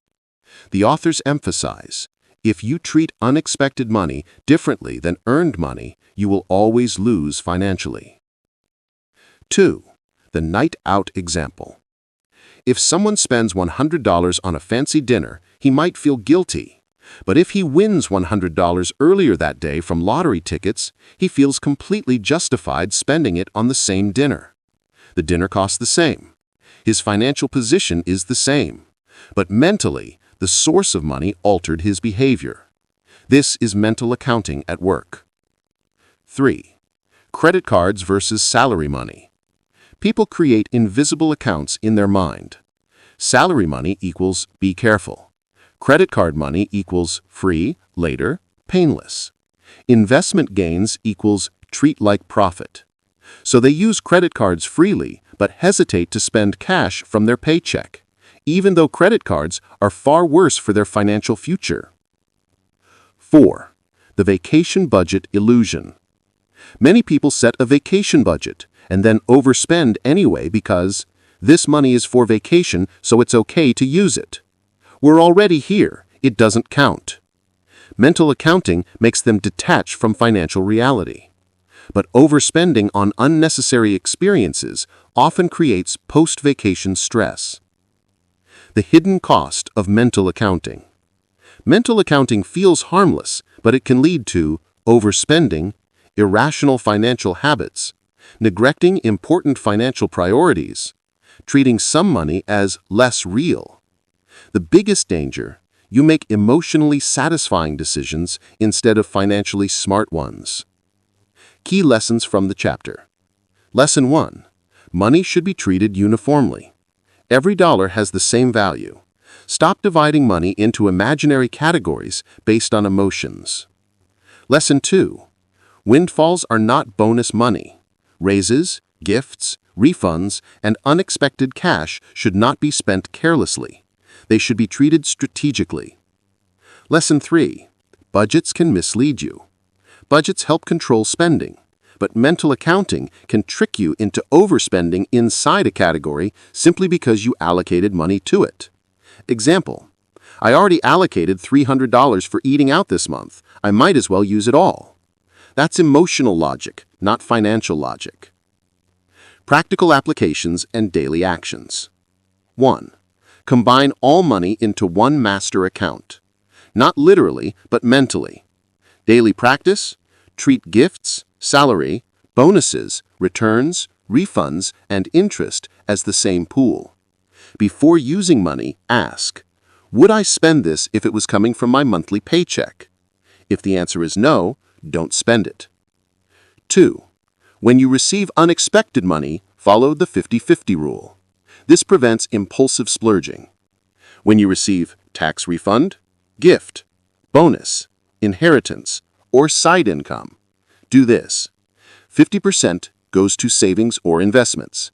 The authors emphasize, if you treat unexpected money differently than earned money, you will always lose financially. 2. The night out example. If someone spends $100 on a fancy dinner, he might feel guilty. But if he wins $100 earlier that day from lottery tickets, he feels completely justified spending it on the same dinner. The dinner costs the same. His financial position is the same. But mentally, the source of money altered his behavior. This is mental accounting at work. 3. Credit cards versus salary money. People create invisible accounts in their mind. Salary money equals be careful. Credit card money equals free, later, painless. Investment gains equals treat like profit. So they use credit cards freely, but hesitate to spend cash from their paycheck, even though credit cards are far worse for their financial future. 4. The vacation budget illusion. Many people set a vacation budget and then overspend anyway because this money is for vacation, so it's okay to use it. We're already here, it doesn't count. Mental accounting makes them detach from financial reality. But overspending on unnecessary experiences often creates post-vacation stress. The hidden cost of mental accounting. Mental accounting feels harmless, but it can lead to overspending, irrational financial habits, neglecting important financial priorities, treating some money as less real. The biggest danger, you make emotionally satisfying decisions instead of financially smart ones. Key lessons from the chapter. Lesson 1. Money should be treated uniformly. Every dollar has the same value. Stop dividing money into imaginary categories based on emotions. Lesson 2. Windfalls are not bonus money. Raises, gifts, refunds, and unexpected cash should not be spent carelessly. They should be treated strategically. Lesson 3. Budgets can mislead you. Budgets help control spending, but mental accounting can trick you into overspending inside a category simply because you allocated money to it. Example: I already allocated $300 for eating out this month. I might as well use it all. That's emotional logic, not financial logic. Practical applications and daily actions. 1. Combine all money into one master account. Not literally, but mentally. Daily practice: treat gifts, salary, bonuses, returns, refunds, and interest as the same pool. Before using money, ask, would I spend this if it was coming from my monthly paycheck? If the answer is no, don't spend it. 2. When you receive unexpected money, follow the 50-50 rule. This prevents impulsive splurging. When you receive tax refund, gift, bonus, inheritance, or side income, do this. 50% goes to savings or investments.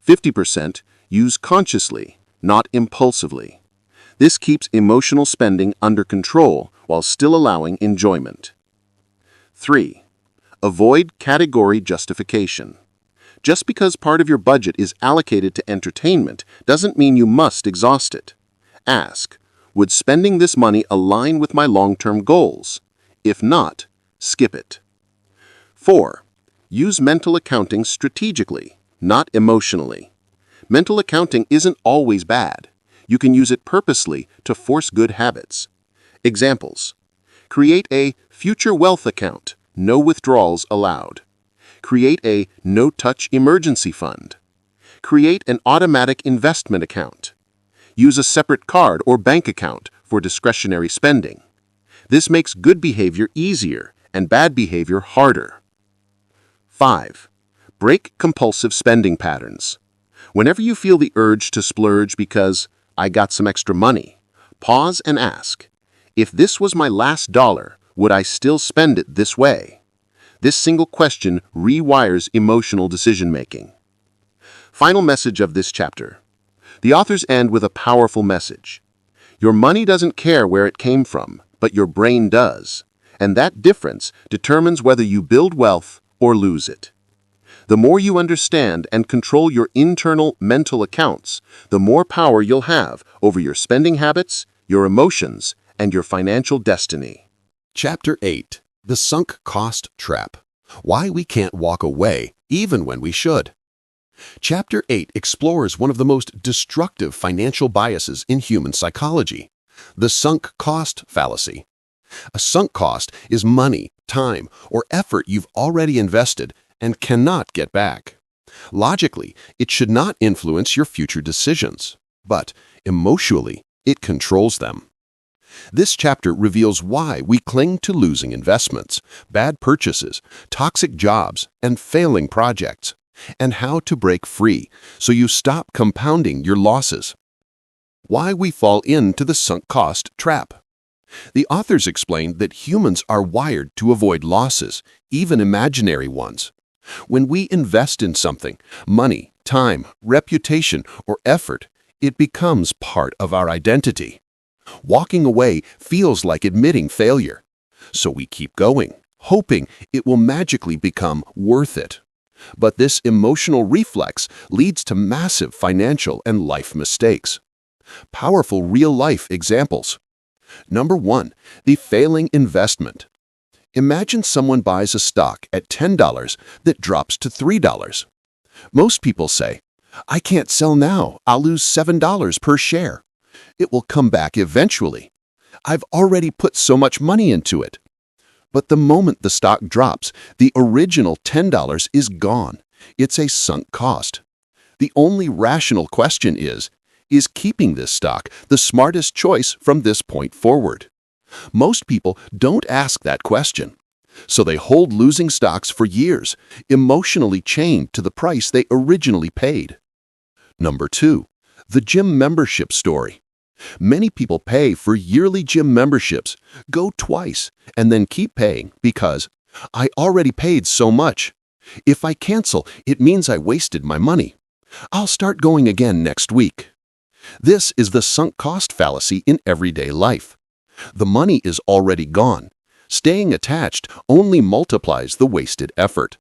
50% use consciously, not impulsively. This keeps emotional spending under control while still allowing enjoyment. 3. Avoid category justification. Just because part of your budget is allocated to entertainment doesn't mean you must exhaust it. Ask, would spending this money align with my long-term goals? If not, skip it. 4. Use mental accounting strategically, not emotionally. Mental accounting isn't always bad. You can use it purposely to force good habits. Examples: create a future wealth account, no withdrawals allowed. Create a no-touch emergency fund. Create an automatic investment account. Use a separate card or bank account for discretionary spending. This makes good behavior easier and bad behavior harder. 5. Break compulsive spending patterns. Whenever you feel the urge to splurge because I got some extra money, pause and ask, if this was my last dollar, Would I still spend it this way? This single question rewires emotional decision-making. Final message of this chapter. The authors end with a powerful message. Your money doesn't care where it came from, but your brain does. And that difference determines whether you build wealth or lose it. The more you understand and control your internal mental accounts, the more power you'll have over your spending habits, your emotions, and your financial destiny. Chapter 8. The Sunk Cost Trap. Why we can't walk away even when we should. Chapter 8 explores one of the most destructive financial biases in human psychology, the sunk cost fallacy. A sunk cost is money, time, or effort you've already invested and cannot get back. Logically, it should not influence your future decisions, but emotionally, it controls them. This chapter reveals why we cling to losing investments, bad purchases, toxic jobs, and failing projects, and how to break free so you stop compounding your losses. Why we fall into the sunk cost trap. The authors explain that humans are wired to avoid losses, even imaginary ones. When we invest in something, money, time, reputation, or effort, it becomes part of our identity. Walking away feels like admitting failure. So we keep going, hoping it will magically become worth it. But this emotional reflex leads to massive financial and life mistakes. Powerful real-life examples. Number 1. The failing investment. Imagine someone buys a stock at $10 that drops to $3. Most people say, "I can't sell now, I'll lose $7 per share. It will come back eventually. I've already put so much money into it." But the moment the stock drops, the original $10 is gone. It's a sunk cost. The only rational question is keeping this stock the smartest choice from this point forward? Most people don't ask that question. So they hold losing stocks for years, emotionally chained to the price they originally paid. Number 2. The gym membership story. Many people pay for yearly gym memberships, go twice, and then keep paying because, "I already paid so much. If I cancel, it means I wasted my money. I'll start going again next week." This is the sunk cost fallacy in everyday life. The money is already gone. Staying attached only multiplies the wasted effort.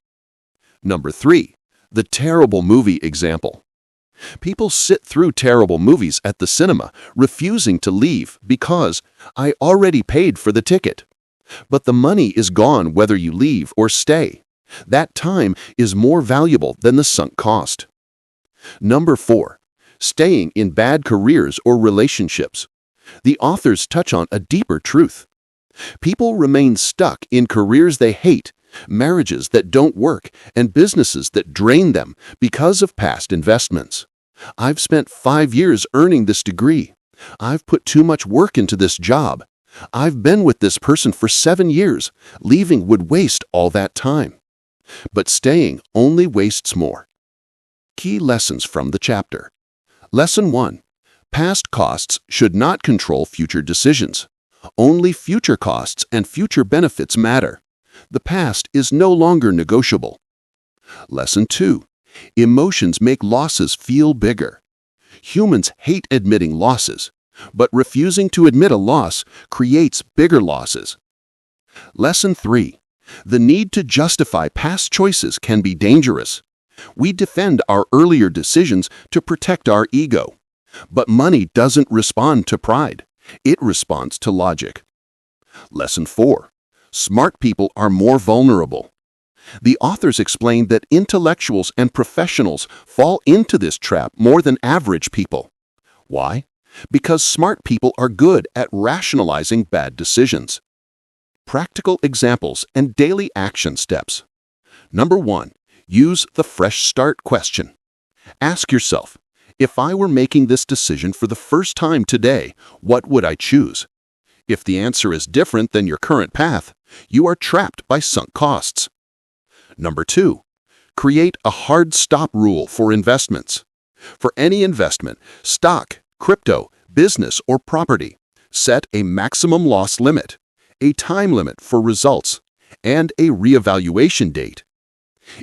Number 3. The terrible movie example. People sit through terrible movies at the cinema, refusing to leave because, "I already paid for the ticket." But the money is gone whether you leave or stay. That time is more valuable than the sunk cost. Number 4. Staying in bad careers or relationships. The authors touch on a deeper truth. People remain stuck in careers they hate, marriages that don't work, and businesses that drain them because of past investments. "I've spent 5 years earning this degree. I've put too much work into this job. I've been with this person for 7 years. Leaving would waste all that time." But staying only wastes more. Key lessons from the chapter. Lesson 1. Past costs should not control future decisions. Only future costs and future benefits matter. The past is no longer negotiable. Lesson 2. Emotions make losses feel bigger. Humans hate admitting losses, but refusing to admit a loss creates bigger losses. Lesson 3. The need to justify past choices can be dangerous. We defend our earlier decisions to protect our ego. But money doesn't respond to pride. It responds to logic. Lesson 4. Smart people are more vulnerable. The authors explain that intellectuals and professionals fall into this trap more than average people. Why? Because smart people are good at rationalizing bad decisions. Practical examples and daily action steps. Number 1. Use the fresh start question. Ask yourself, if I were making this decision for the first time today, what would I choose? If the answer is different than your current path, you are trapped by sunk costs. Number 2. Create a hard stop rule for investments. For any investment, stock, crypto, business, or property, set a maximum loss limit. a time limit for results, and a reevaluation date.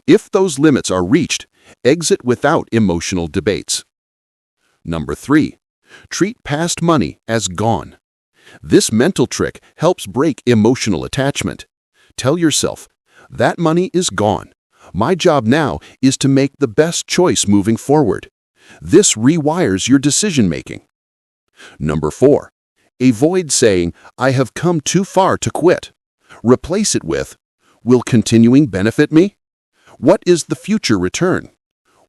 If those limits are reached, exit without emotional debates. Number 3. Treat past money as gone. This mental trick helps break emotional attachment. Tell yourself, that money is gone. My job now is to make the best choice moving forward. This rewires your decision-making. Number 4. Avoid saying, I have come too far to quit. Replace it with, will continuing benefit me? What is the future return?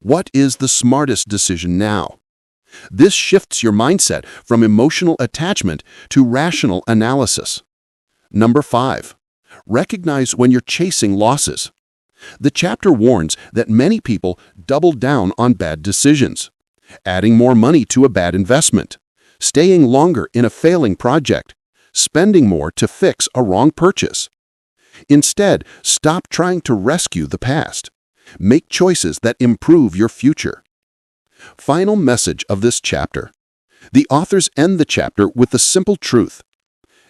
What is the smartest decision now? This shifts your mindset from emotional attachment to rational analysis. Number 5. Recognize when you're chasing losses. The chapter warns that many people double down on bad decisions, adding more money to a bad investment, staying longer in a failing project, spending more to fix a wrong purchase. Instead, stop trying to rescue the past. Make choices that improve your future. Final message of this chapter. The authors end the chapter with the simple truth.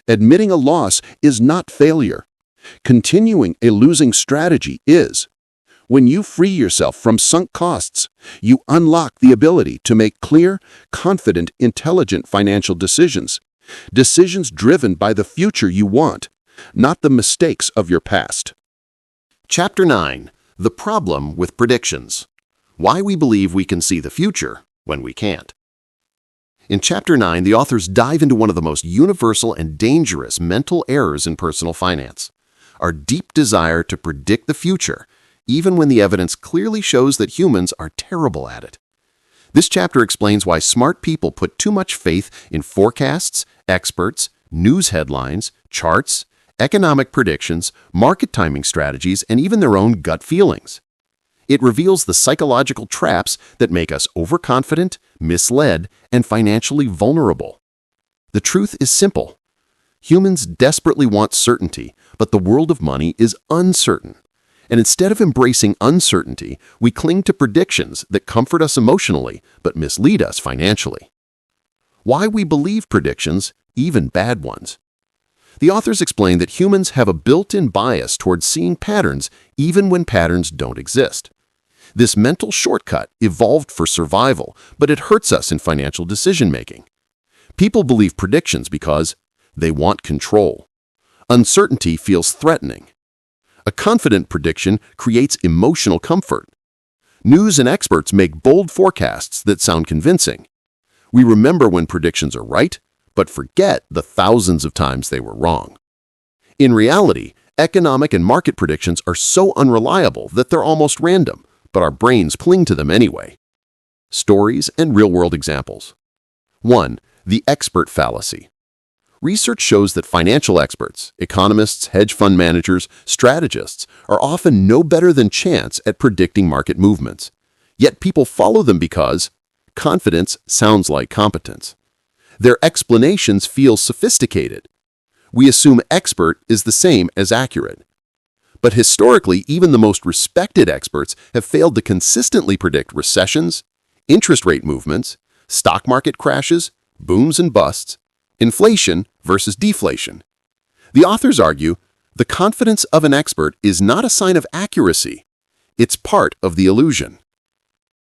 Admitting a loss is not failure. Continuing a losing strategy is. When you free yourself from sunk costs, you unlock the ability to make clear, confident, intelligent financial decisions. Decisions driven by the future you want, not the mistakes of your past. Chapter 9. The Problem with Predictions. Why we believe we can see the future when we can't. In Chapter 9, the authors dive into one of the most universal and dangerous mental errors in personal finance, our deep desire to predict the future, even when the evidence clearly shows that humans are terrible at it. This chapter explains why smart people put too much faith in forecasts, experts, news headlines, charts, economic predictions, market timing strategies, and even their own gut feelings. It reveals the psychological traps that make us overconfident, misled, and financially vulnerable. The truth is simple. Humans desperately want certainty, but the world of money is uncertain. And instead of embracing uncertainty, we cling to predictions that comfort us emotionally but mislead us financially. Why we believe predictions, even bad ones. The authors explain that humans have a built-in bias towards seeing patterns even when patterns don't exist. This mental shortcut evolved for survival, but it hurts us in financial decision-making. People believe predictions because they want control. Uncertainty feels threatening. A confident prediction creates emotional comfort. News and experts make bold forecasts that sound convincing. We remember when predictions are right, but forget the thousands of times they were wrong. In reality, economic and market predictions are so unreliable that they're almost random, but our brains cling to them anyway. Stories and real-world examples. 1. The expert fallacy. Research shows that financial experts, economists, hedge fund managers, strategists are often no better than chance at predicting market movements. Yet people follow them because confidence sounds like competence. Their explanations feel sophisticated. We assume expert is the same as accurate. But historically, even the most respected experts have failed to consistently predict recessions, interest rate movements, stock market crashes, booms and busts, inflation versus deflation. The authors argue the confidence of an expert is not a sign of accuracy. It's part of the illusion.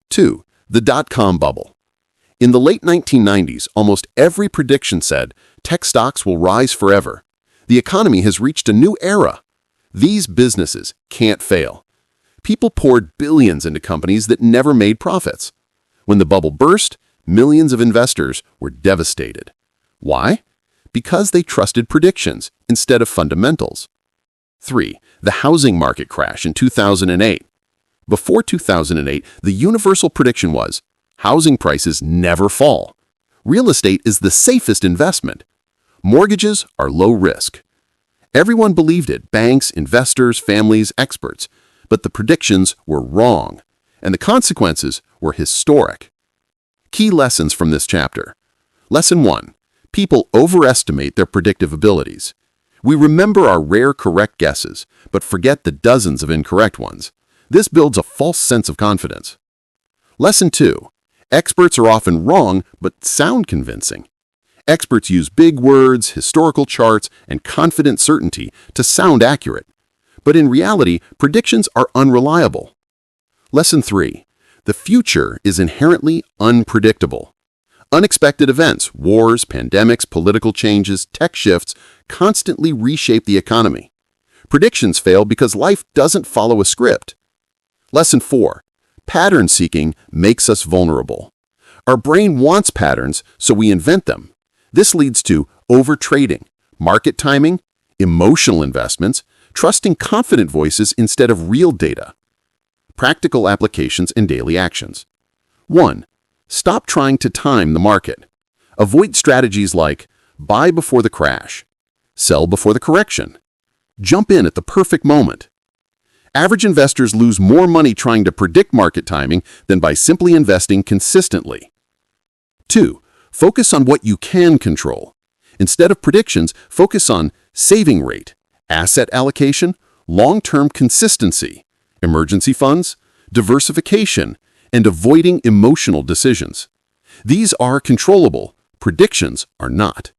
2. The dot-com bubble. In the late 1990s, almost every prediction said tech stocks will rise forever. The economy has reached a new era. These businesses can't fail. People poured billions into companies that never made profits. When the bubble burst, millions of investors were devastated. Why? Because they trusted predictions instead of fundamentals. 3. The housing market crash in 2008. Before 2008, the universal prediction was, housing prices never fall. Real estate is the safest investment. Mortgages are low risk. Everyone believed it, banks, investors, families, experts. But the predictions were wrong, and the consequences were historic. Key lessons from this chapter. Lesson 1. People overestimate their predictive abilities. We remember our rare correct guesses, but forget the dozens of incorrect ones. This builds a false sense of confidence. Lesson 2. Experts are often wrong, but sound convincing. Experts use big words, historical charts, and confident certainty to sound accurate. But in reality, predictions are unreliable. Lesson 3. The future is inherently unpredictable. Unexpected events, wars, pandemics, political changes, tech shifts, constantly reshape the economy. Predictions fail because life doesn't follow a script. Lesson 4. Pattern seeking makes us vulnerable. Our brain wants patterns, so we invent them. This leads to overtrading, market timing, emotional investments, trusting confident voices instead of real data. Practical applications and daily actions. 1. Stop trying to time the market. Avoid strategies like buy before the crash, sell before the correction, jump in at the perfect moment. Average investors lose more money trying to predict market timing than by simply investing consistently. 2. Focus on what you can control. Instead of predictions, focus on saving rate, asset allocation, long-term consistency, emergency funds, diversification, and avoiding emotional decisions. These are controllable. Predictions are not.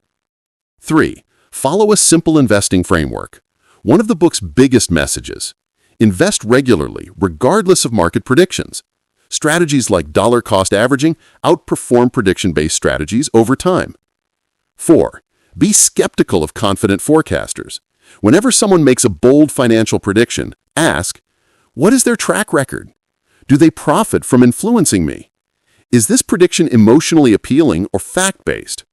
3. Follow a simple investing framework. One of the book's biggest messages. Invest regularly, regardless of market predictions. Strategies like dollar-cost averaging outperform prediction-based strategies over time. 4. Be skeptical of confident forecasters. Whenever someone makes a bold financial prediction, ask, what is their track record? Do they profit from influencing me? Is this prediction emotionally appealing or fact-based?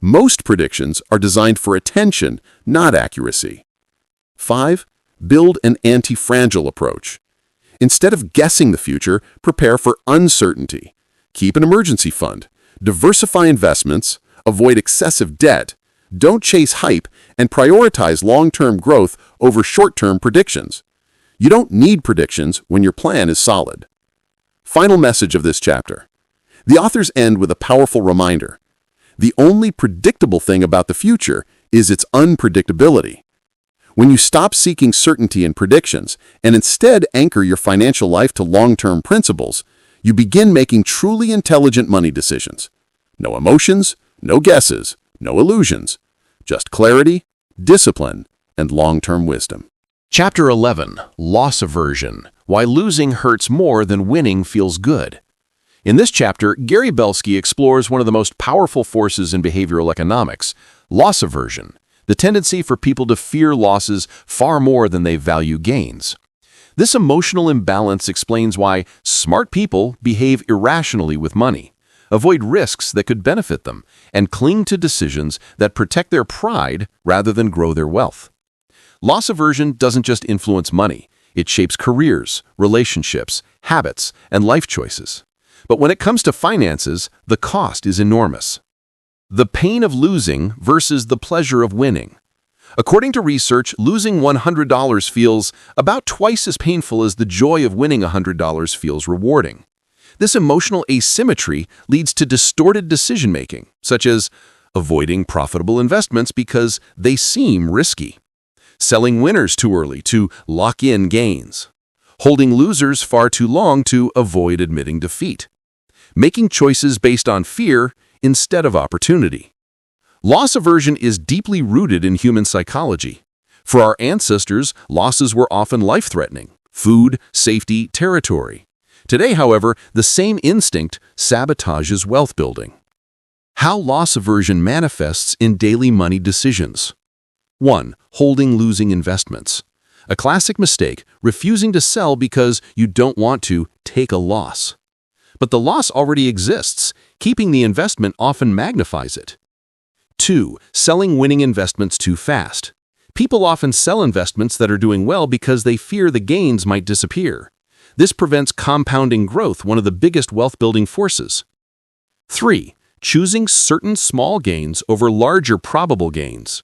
Most predictions are designed for attention, not accuracy. 5. Build an anti-fragile approach. Instead of guessing the future, prepare for uncertainty. Keep an emergency fund. Diversify investments. Avoid excessive debt. Don't chase hype, and prioritize long-term growth over short-term predictions. You don't need predictions when your plan is solid. Final message of this chapter. The authors end with a powerful reminder. The only predictable thing about the future is its unpredictability. When you stop seeking certainty in predictions and instead anchor your financial life to long-term principles, you begin making truly intelligent money decisions. No emotions, no guesses, no illusions. Just clarity, discipline, and long-term wisdom. Chapter 11. Loss Aversion. Why Losing Hurts More Than Winning Feels Good. In this chapter, Gary Belsky explores one of the most powerful forces in behavioral economics, loss aversion, the tendency for people to fear losses far more than they value gains. This emotional imbalance explains why smart people behave irrationally with money, avoid risks that could benefit them, and cling to decisions that protect their pride rather than grow their wealth. Loss aversion doesn't just influence money, it shapes careers, relationships, habits, and life choices. But when it comes to finances, the cost is enormous. The pain of losing versus the pleasure of winning. According to research, losing $100 feels about twice as painful as the joy of winning $100 feels rewarding. This emotional asymmetry leads to distorted decision-making, such as avoiding profitable investments because they seem risky, selling winners too early to lock in gains, holding losers far too long to avoid admitting defeat, making choices based on fear instead of opportunity. Loss aversion is deeply rooted in human psychology. For our ancestors, losses were often life-threatening: food, safety, territory. Today, however, the same instinct sabotages wealth building. How loss aversion manifests in daily money decisions. 1. Holding losing investments. A classic mistake, refusing to sell because you don't want to take a loss. But the loss already exists. Keeping the investment often magnifies it. 2. Selling winning investments too fast. People often sell investments that are doing well because they fear the gains might disappear. This prevents compounding growth, one of the biggest wealth-building forces. 3. Choosing certain small gains over larger probable gains.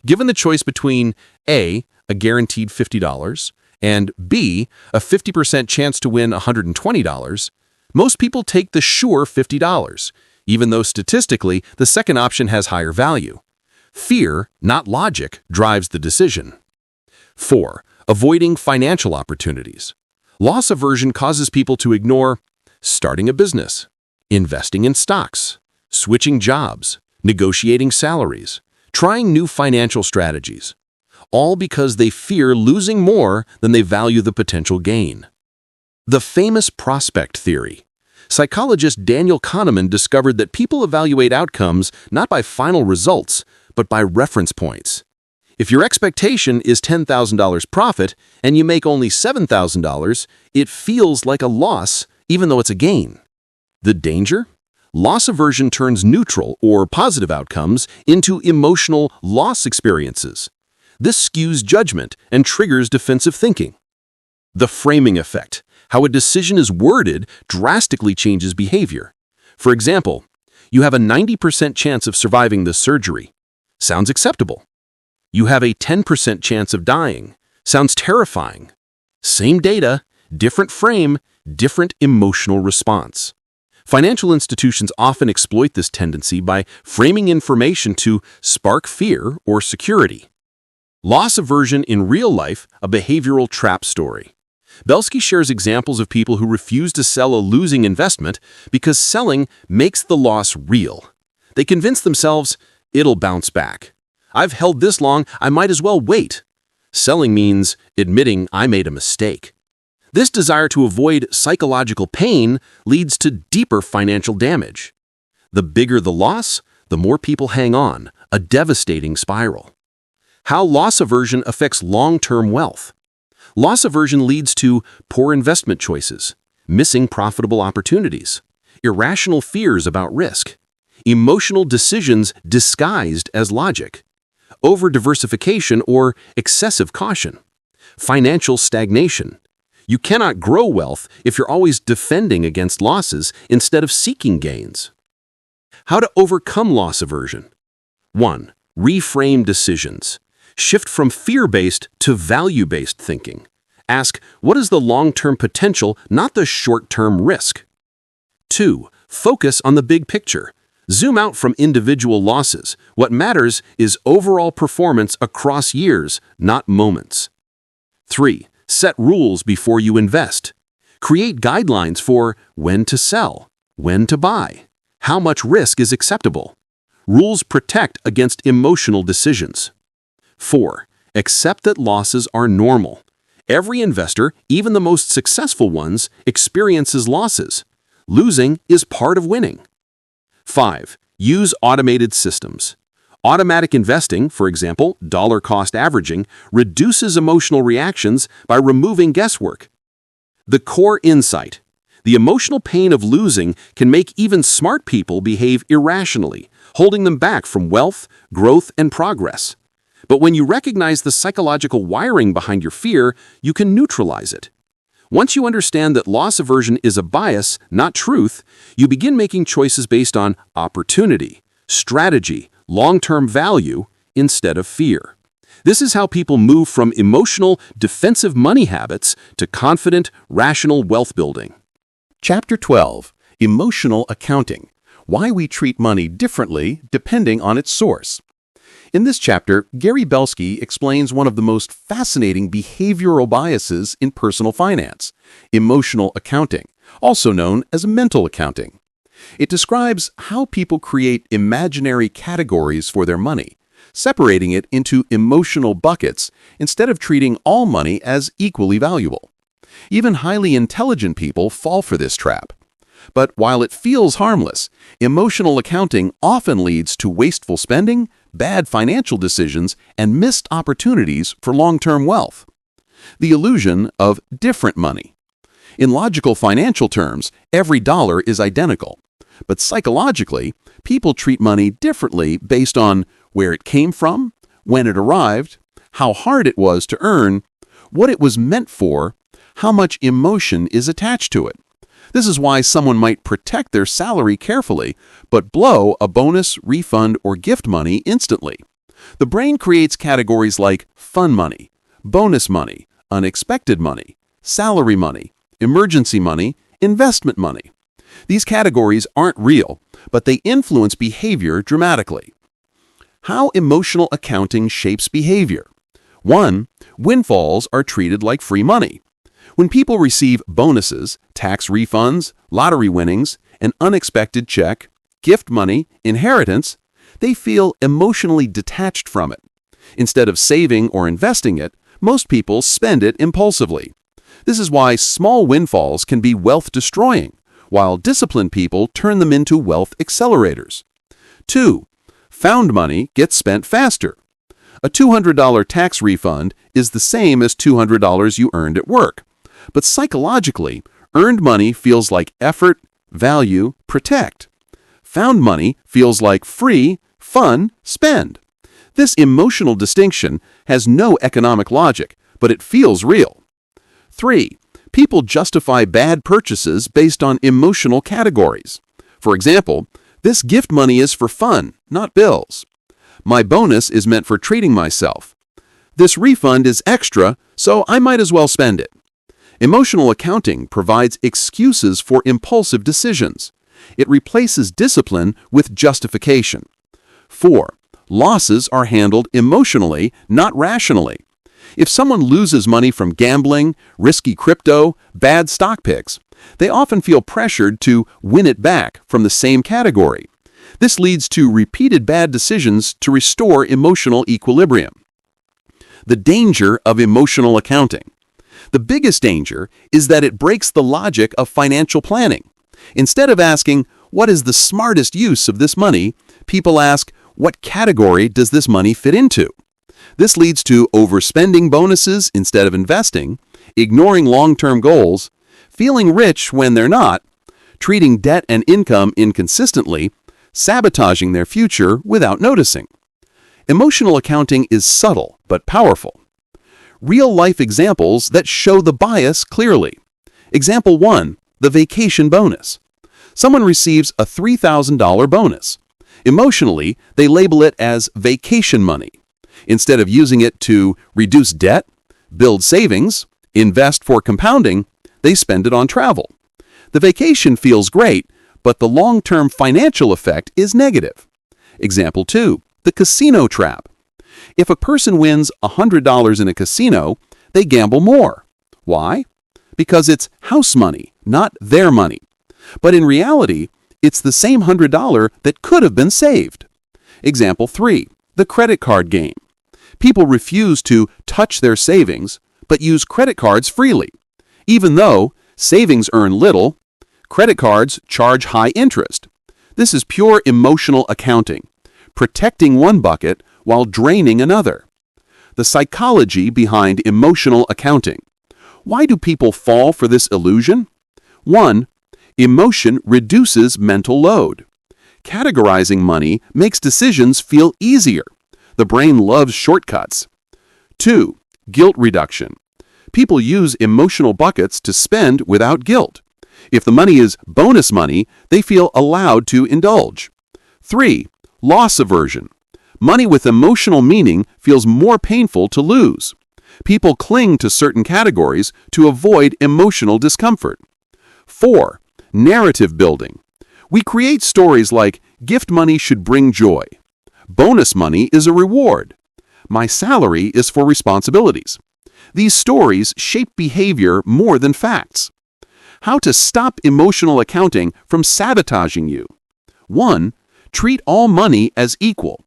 Given the choice between A, a guaranteed $50, and B, a 50% chance to win $120, most people take the sure $50, even though statistically the second option has higher value. Fear, not logic, drives the decision. 4. Avoiding financial opportunities. Loss aversion causes people to ignore starting a business, investing in stocks, switching jobs, negotiating salaries, trying new financial strategies, all because they fear losing more than they value the potential gain. The famous prospect theory. Psychologist Daniel Kahneman discovered that people evaluate outcomes not by final results, but by reference points. If your expectation is $10,000 profit and you make only $7,000, it feels like a loss even though it's a gain. The danger? Loss aversion turns neutral or positive outcomes into emotional loss experiences. This skews judgment and triggers defensive thinking. The framing effect. How a decision is worded drastically changes behavior. For example, you have a 90% chance of surviving this surgery. Sounds acceptable. You have a 10% chance of dying. Sounds terrifying. Same data, different frame, different emotional response. Financial institutions often exploit this tendency by framing information to spark fear or security. Loss aversion in real life, a behavioral trap story. Belsky shares examples of people who refuse to sell a losing investment because selling makes the loss real. They convince themselves, it'll bounce back. I've held this long, I might as well wait. Selling means admitting I made a mistake. This desire to avoid psychological pain leads to deeper financial damage. The bigger the loss, the more people hang on, a devastating spiral. How loss aversion affects long-term wealth. Loss aversion leads to poor investment choices, missing profitable opportunities, irrational fears about risk, emotional decisions disguised as logic, over-diversification or excessive caution, financial stagnation. You cannot grow wealth if you're always defending against losses instead of seeking gains. How to overcome loss aversion. 1. Reframe decisions. Shift from fear-based to value-based thinking. Ask, what is the long-term potential, not the short-term risk? 2. Focus on the big picture. Zoom out from individual losses. What matters is overall performance across years, not moments. 3. Set rules before you invest. Create guidelines for when to sell, when to buy, how much risk is acceptable. Rules protect against emotional decisions. 4. Accept that losses are normal. Every investor, even the most successful ones, experiences losses. Losing is part of winning. 5. Use automated systems. Automatic investing, for example, dollar-cost averaging, reduces emotional reactions by removing guesswork. The core insight. The emotional pain of losing can make even smart people behave irrationally, holding them back from wealth, growth, and progress. But when you recognize the psychological wiring behind your fear, you can neutralize it. Once you understand that loss aversion is a bias, not truth, you begin making choices based on opportunity, strategy, long-term value, instead of fear. This is how people move from emotional, defensive money habits to confident, rational wealth building. Chapter 12. Emotional Accounting. Why we treat money differently depending on its source. In this chapter, Gary Belsky explains one of the most fascinating behavioral biases in personal finance, emotional accounting, also known as mental accounting. It describes how people create imaginary categories for their money, separating it into emotional buckets instead of treating all money as equally valuable. Even highly intelligent people fall for this trap. But while it feels harmless, emotional accounting often leads to wasteful spending, bad financial decisions, and missed opportunities for long-term wealth. The illusion of different money. In logical financial terms, every dollar is identical. But psychologically, people treat money differently based on where it came from, when it arrived, how hard it was to earn, what it was meant for, how much emotion is attached to it. This is why someone might protect their salary carefully, but blow a bonus, refund, or gift money instantly. The brain creates categories like fun money, bonus money, unexpected money, salary money, emergency money, investment money. These categories aren't real, but they influence behavior dramatically. How emotional accounting shapes behavior. 1. Windfalls are treated like free money. When people receive bonuses, tax refunds, lottery winnings, an unexpected check, gift money, inheritance, they feel emotionally detached from it. Instead of saving or investing it, most people spend it impulsively. This is why small windfalls can be wealth-destroying, while disciplined people turn them into wealth accelerators. 2. Found money gets spent faster. A $200 tax refund is the same as $200 you earned at work. But psychologically, earned money feels like effort, value, protect. Found money feels like free, fun, spend. This emotional distinction has no economic logic, but it feels real. 3. People justify bad purchases based on emotional categories. For example, this gift money is for fun, not bills. My bonus is meant for treating myself. This refund is extra, so I might as well spend it. Emotional accounting provides excuses for impulsive decisions. It replaces discipline with justification. 4. Losses are handled emotionally, not rationally. If someone loses money from gambling, risky crypto, bad stock picks, they often feel pressured to win it back from the same category. This leads to repeated bad decisions to restore emotional equilibrium. The danger of emotional accounting. The biggest danger is that it breaks the logic of financial planning. Instead of asking, what is the smartest use of this money, people ask, what category does this money fit into? This leads to overspending bonuses instead of investing, ignoring long-term goals, feeling rich when they're not, treating debt and income inconsistently, sabotaging their future without noticing. Emotional accounting is subtle but powerful. Real-life examples that show the bias clearly. Example 1, the vacation bonus. Someone receives a $3,000 bonus. Emotionally, they label it as vacation money. Instead of using it to reduce debt, build savings, invest for compounding, they spend it on travel. The vacation feels great, but the long-term financial effect is negative. Example 2, the casino trap. If a person wins $100 in a casino, they gamble more. Why? Because it's house money, not their money. But in reality, it's the same $100 that could have been saved. Example 3, the credit card game. People refuse to touch their savings, but use credit cards freely. Even though savings earn little, credit cards charge high interest. This is pure emotional accounting, protecting one bucket while draining another. The psychology behind emotional accounting. Why do people fall for this illusion? 1. Emotion reduces mental load. Categorizing money makes decisions feel easier. The brain loves shortcuts. 2. Guilt reduction. People use emotional buckets to spend without guilt. If the money is bonus money, they feel allowed to indulge. 3. Loss aversion. Money with emotional meaning feels more painful to lose. People cling to certain categories to avoid emotional discomfort. 4. Narrative building. We create stories like, gift money should bring joy. Bonus money is a reward. My salary is for responsibilities. These stories shape behavior more than facts. How to stop emotional accounting from sabotaging you. 1. Treat all money as equal.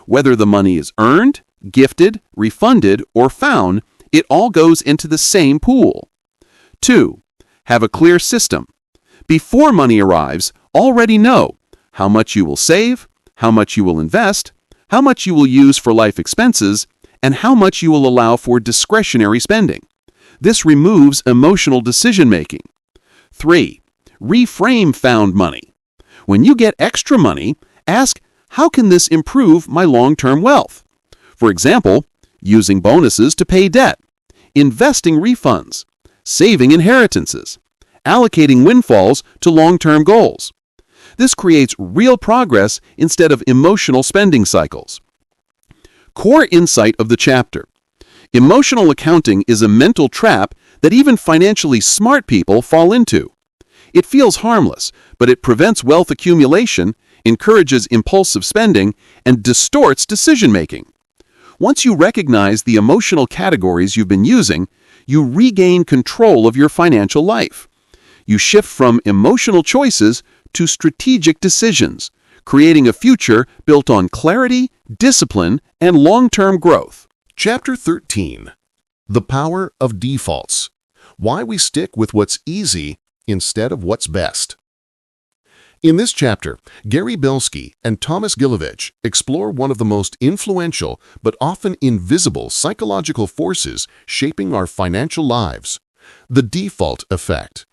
Whether the money is earned, gifted, refunded, or found, it all goes into the same pool. 2. Have a clear system. Before money arrives, already know how much you will save, how much you will invest, how much you will use for life expenses, and how much you will allow for discretionary spending. This removes emotional decision-making. 3. Reframe found money. When you get extra money, ask, how can this improve my long-term wealth? For example, using bonuses to pay debt, investing refunds, saving inheritances, allocating windfalls to long-term goals. This creates real progress instead of emotional spending cycles. Core insight of the chapter. Emotional accounting is a mental trap that even financially smart people fall into. It feels harmless, but it prevents wealth accumulation, encourages impulsive spending, and distorts decision-making. Once you recognize the emotional categories you've been using, you regain control of your financial life. You shift from emotional choices to strategic decisions, creating a future built on clarity, discipline, and long-term growth. Chapter 13. The Power of Defaults. Why we stick with what's easy instead of what's best. In this chapter, Gary Belsky and Thomas Gilovich explore one of the most influential but often invisible psychological forces shaping our financial lives, the default effect.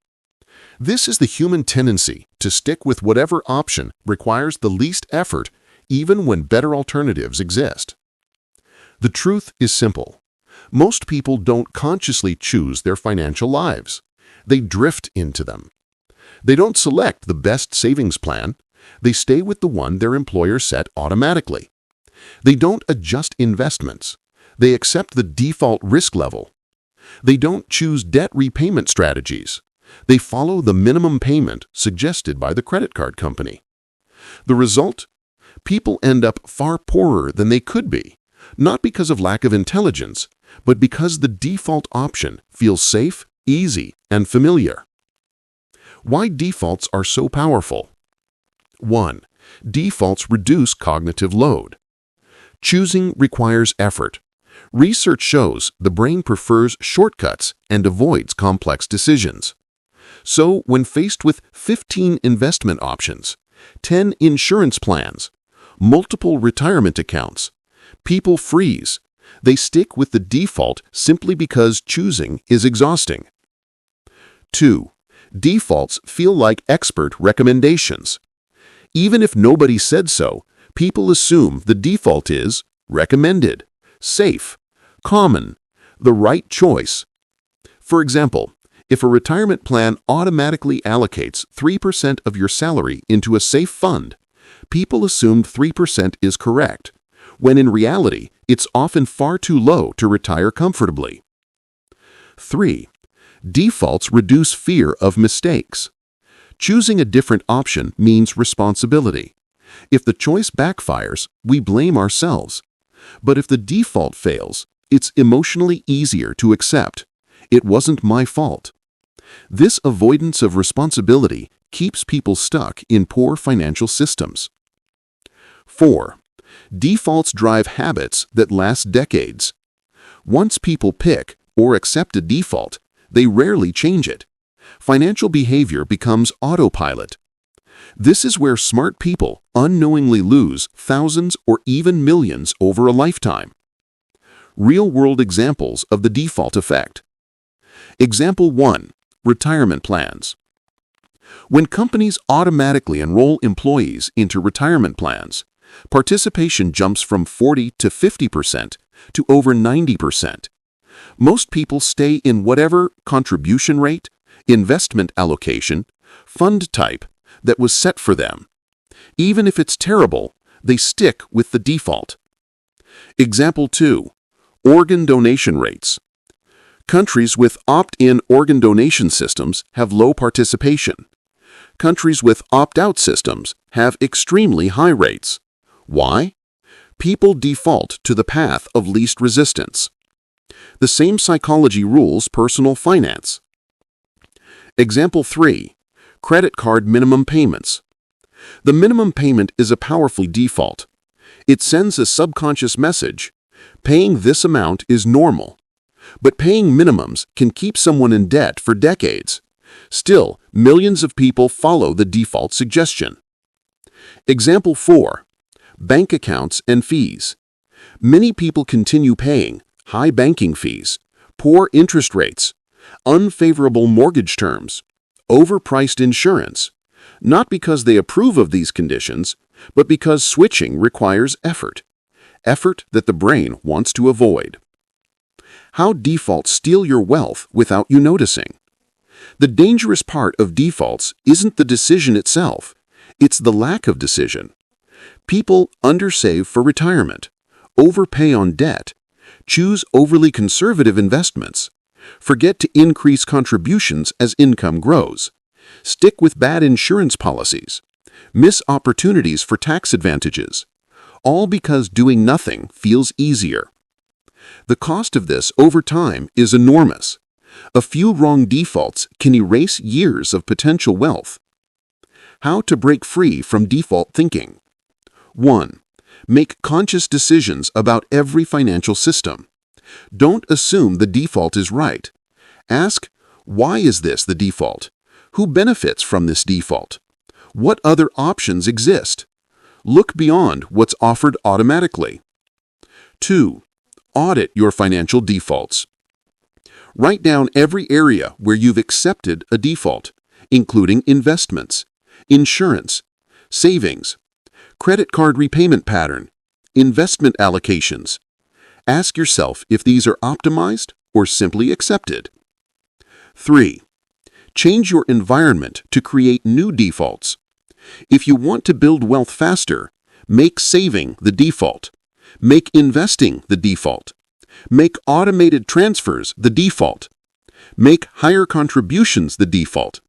This is the human tendency to stick with whatever option requires the least effort, even when better alternatives exist. The truth is simple. Most people don't consciously choose their financial lives. They drift into them. They don't select the best savings plan. They stay with the one their employer set automatically. They don't adjust investments. They accept the default risk level. They don't choose debt repayment strategies. They follow the minimum payment suggested by the credit card company. The result? People end up far poorer than they could be, not because of lack of intelligence, but because the default option feels safe, easy, and familiar. Why defaults are so powerful. 1. Defaults reduce cognitive load. Choosing requires effort. Research shows the brain prefers shortcuts and avoids complex decisions. So, when faced with 15 investment options, 10 insurance plans, multiple retirement accounts, people freeze. They stick with the default simply because choosing is exhausting. 2. Defaults feel like expert recommendations. Even if nobody said so, people assume the default is recommended, safe, common, the right choice. For example, if a retirement plan automatically allocates 3% of your salary into a safe fund, people assume 3% is correct, when in reality, it's often far too low to retire comfortably. 3. Defaults reduce fear of mistakes. Choosing a different option means responsibility. If the choice backfires, we blame ourselves. But if the default fails, it's emotionally easier to accept. It wasn't my fault. This avoidance of responsibility keeps people stuck in poor financial systems. 4. Defaults drive habits that last decades. Once people pick or accept a default, they rarely change it. Financial behavior becomes autopilot. This is where smart people unknowingly lose thousands or even millions over a lifetime. Real-world examples of the default effect. Example 1. Retirement plans. When companies automatically enroll employees into retirement plans, participation jumps from 40 to 50% to over 90%. Most people stay in whatever contribution rate, investment allocation, fund type that was set for them. Even if it's terrible, they stick with the default. Example 2. Organ donation rates. Countries with opt-in organ donation systems have low participation. Countries with opt-out systems have extremely high rates. Why? People default to the path of least resistance. The same psychology rules personal finance. Example 3. Credit card minimum payments. The minimum payment is a powerful default. It sends a subconscious message. Paying this amount is normal. But paying minimums can keep someone in debt for decades. Still, millions of people follow the default suggestion. Example 4. Bank accounts and fees. Many people continue paying high banking fees, poor interest rates, unfavorable mortgage terms, overpriced insurance, not because they approve of these conditions, but because switching requires effort that the brain wants to avoid. How defaults steal your wealth without you noticing. The dangerous part of defaults isn't the decision itself, it's the lack of decision. People undersave for retirement, overpay on debt, choose overly conservative investments, forget to increase contributions as income grows, stick with bad insurance policies, miss opportunities for tax advantages, all because doing nothing feels easier. The cost of this over time is enormous. A few wrong defaults can erase years of potential wealth. How to break free from default thinking. 1. Make conscious decisions about every financial system. Don't assume the default is right. Ask, why is this the default? Who benefits from this default? What other options exist? Look beyond what's offered automatically. 2. Audit your financial defaults. Write down every area where you've accepted a default, including investments, insurance, savings, credit card repayment pattern, investment allocations. Ask yourself if these are optimized or simply accepted. 3. Change your environment to create new defaults. If you want to build wealth faster, make saving the default. Make investing the default. Make automated transfers the default. Make higher contributions the default.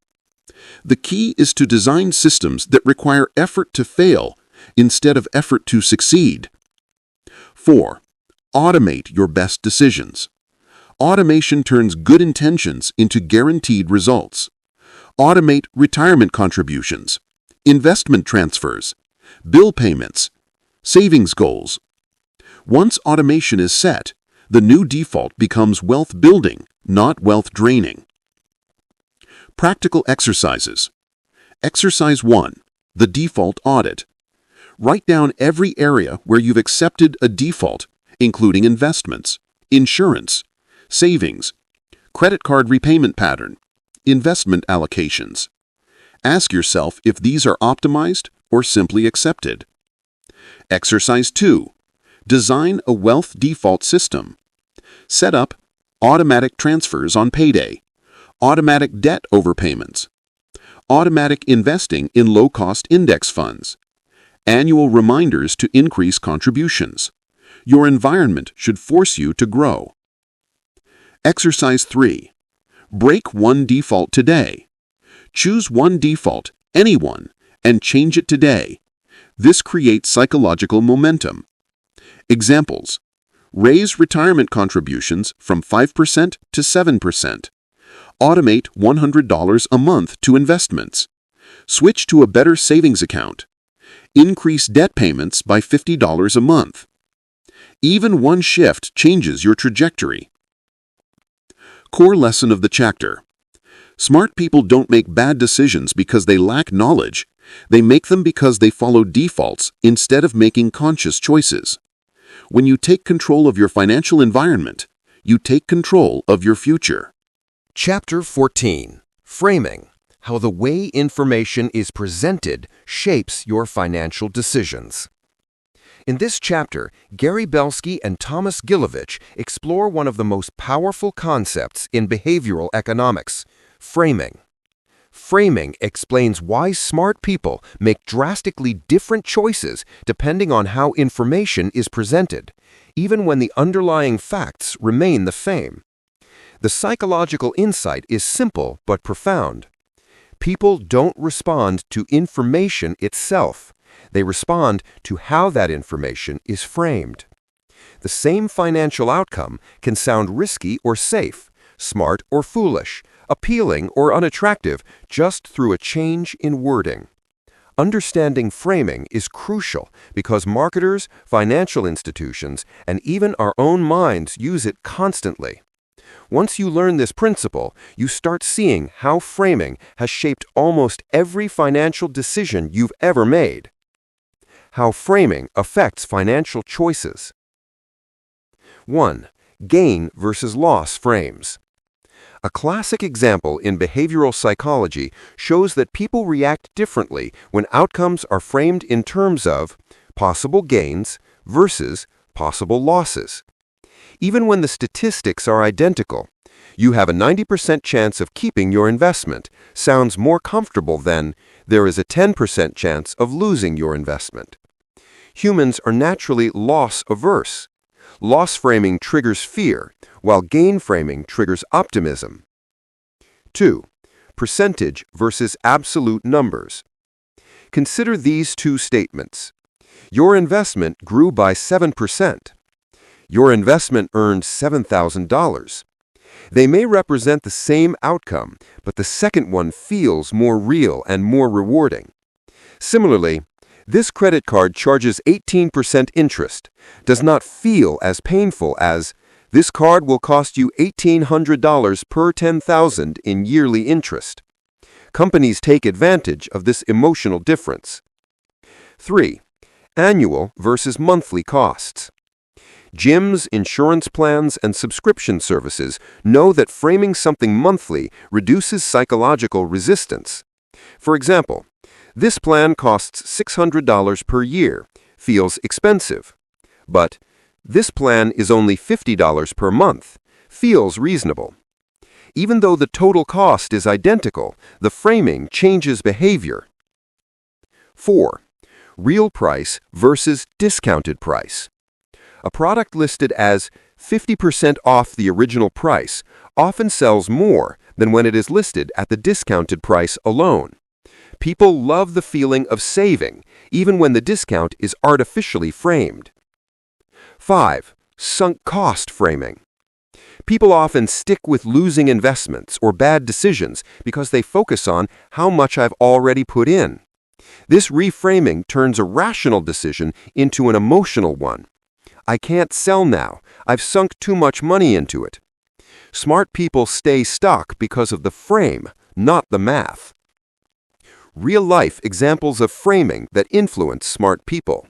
The key is to design systems that require effort to fail instead of effort to succeed. 4. Automate your best decisions. Automation turns good intentions into guaranteed results. Automate retirement contributions, investment transfers, bill payments, savings goals. Once automation is set, the new default becomes wealth building, not wealth draining. Practical exercises. Exercise 1. The default audit. Write down every area where you've accepted a default, including investments, insurance, savings, credit card repayment pattern, investment allocations. Ask yourself if these are optimized or simply accepted. Exercise 2. Design a wealth default system. Set up automatic transfers on payday, automatic debt overpayments, automatic investing in low-cost index funds, annual reminders to increase contributions. Your environment should force you to grow. Exercise 3. Break one default today. Choose one default, any one, and change it today. This creates psychological momentum. Examples: raise retirement contributions from 5% to 7%. Automate $100 a month to investments. Switch to a better savings account. Increase debt payments by $50 a month. Even one shift changes your trajectory. Core lesson of the chapter. Smart people don't make bad decisions because they lack knowledge. They make them because they follow defaults instead of making conscious choices. When you take control of your financial environment, you take control of your future. Chapter 14. Framing. How the way information is presented shapes your financial decisions. In this chapter, Gary Belsky and Thomas Gilovich explore one of the most powerful concepts in behavioral economics, framing. Framing explains why smart people make drastically different choices depending on how information is presented, even when the underlying facts remain the same. The psychological insight is simple but profound. People don't respond to information itself. They respond to how that information is framed. The same financial outcome can sound risky or safe, smart or foolish, appealing or unattractive just through a change in wording. Understanding framing is crucial because marketers, financial institutions, and even our own minds use it constantly. Once you learn this principle, you start seeing how framing has shaped almost every financial decision you've ever made. How framing affects financial choices. 1. Gain versus loss frames. A classic example in behavioral psychology shows that people react differently when outcomes are framed in terms of possible gains versus possible losses. Even when the statistics are identical, you have a 90% chance of keeping your investment sounds more comfortable than there is a 10% chance of losing your investment. Humans are naturally loss-averse. Loss framing triggers fear, while gain framing triggers optimism. 2. Percentage versus absolute numbers. Consider these two statements. Your investment grew by 7%. Your investment earned $7,000. They may represent the same outcome, but the second one feels more real and more rewarding. Similarly, This credit card charges 18% interest. Does not feel as painful as, this card will cost you $1,800 per $10,000 in yearly interest. Companies take advantage of this emotional difference. 3. Annual versus monthly costs. Gyms, insurance plans, and subscription services know that framing something monthly reduces psychological resistance. For example, this plan costs $600 per year, feels expensive. But this plan is only $50 per month, feels reasonable. Even though the total cost is identical, the framing changes behavior. 4. Real price versus discounted price. A product listed as 50% off the original price often sells more than when it is listed at the discounted price alone. People love the feeling of saving, even when the discount is artificially framed. 5. Sunk cost framing. People often stick with losing investments or bad decisions because they focus on how much I've already put in. This reframing turns a rational decision into an emotional one. I can't sell now. I've sunk too much money into it. Smart people stay stuck because of the frame, not the math. Real-life examples of framing that influence smart people.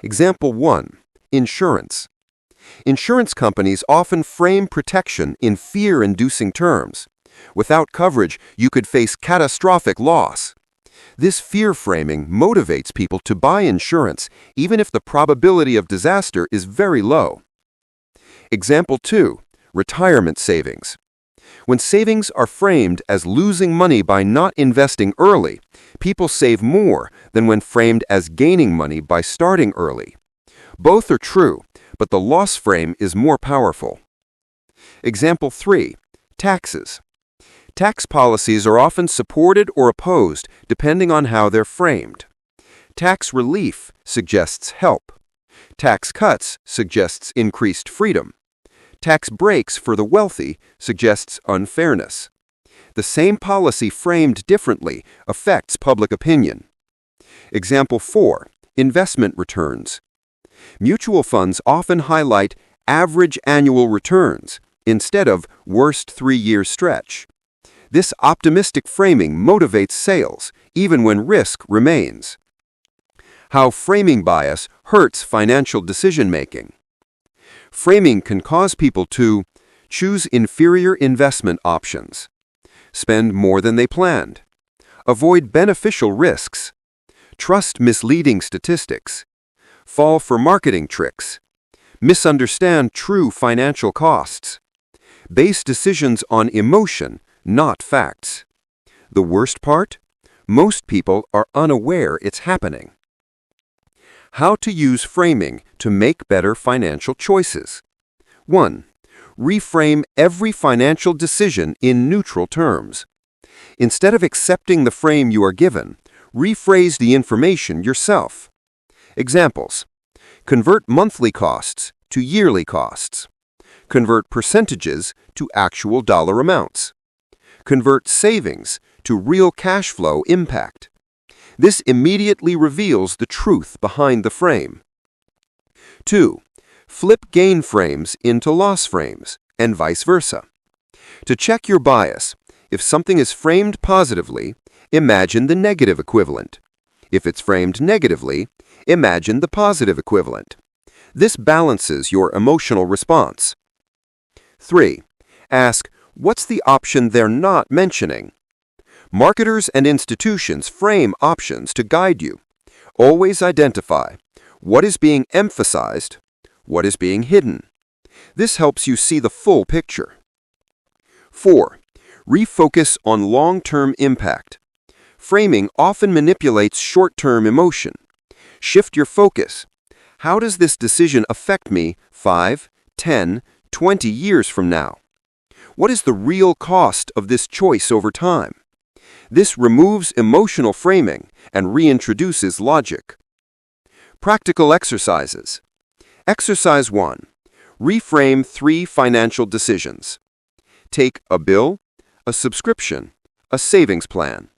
Example 1. Insurance. Insurance companies often frame protection in fear-inducing terms. Without coverage, you could face catastrophic loss. This fear framing motivates people to buy insurance even if the probability of disaster is very low. Example 2. Retirement savings. When savings are framed as losing money by not investing early, people save more than when framed as gaining money by starting early. Both are true, but the loss frame is more powerful. Example 3. Taxes. Tax policies are often supported or opposed depending on how they're framed. Tax relief suggests help. Tax cuts suggests increased freedom. Tax breaks for the wealthy suggests unfairness. The same policy framed differently affects public opinion. Example 4. Investment returns. Mutual funds often highlight average annual returns instead of worst 3-year stretch. This optimistic framing motivates sales, even when risk remains. How framing bias hurts financial decision-making. Framing can cause people to choose inferior investment options, spend more than they planned, avoid beneficial risks, trust misleading statistics, fall for marketing tricks, misunderstand true financial costs, base decisions on emotion, not facts. The worst part? Most people are unaware it's happening. How to use framing to make better financial choices. 1. Reframe every financial decision in neutral terms. Instead of accepting the frame you are given, rephrase the information yourself. Examples. Convert monthly costs to yearly costs. Convert percentages to actual dollar amounts. Convert savings to real cash flow impact. This immediately reveals the truth behind the frame. 2. Flip gain frames into loss frames, and vice versa. To check your bias, if something is framed positively, imagine the negative equivalent. If it's framed negatively, imagine the positive equivalent. This balances your emotional response. 3. Ask, what's the option they're not mentioning? Marketers and institutions frame options to guide you. Always identify what is being emphasized, what is being hidden. This helps you see the full picture. 4. Refocus on long-term impact. Framing often manipulates short-term emotion. Shift your focus. How does this decision affect me 5, 10, 20 years from now? What is the real cost of this choice over time? This removes emotional framing and reintroduces logic. Practical exercises. Exercise 1. Reframe 3 financial decisions. Take a bill, a subscription, a savings plan.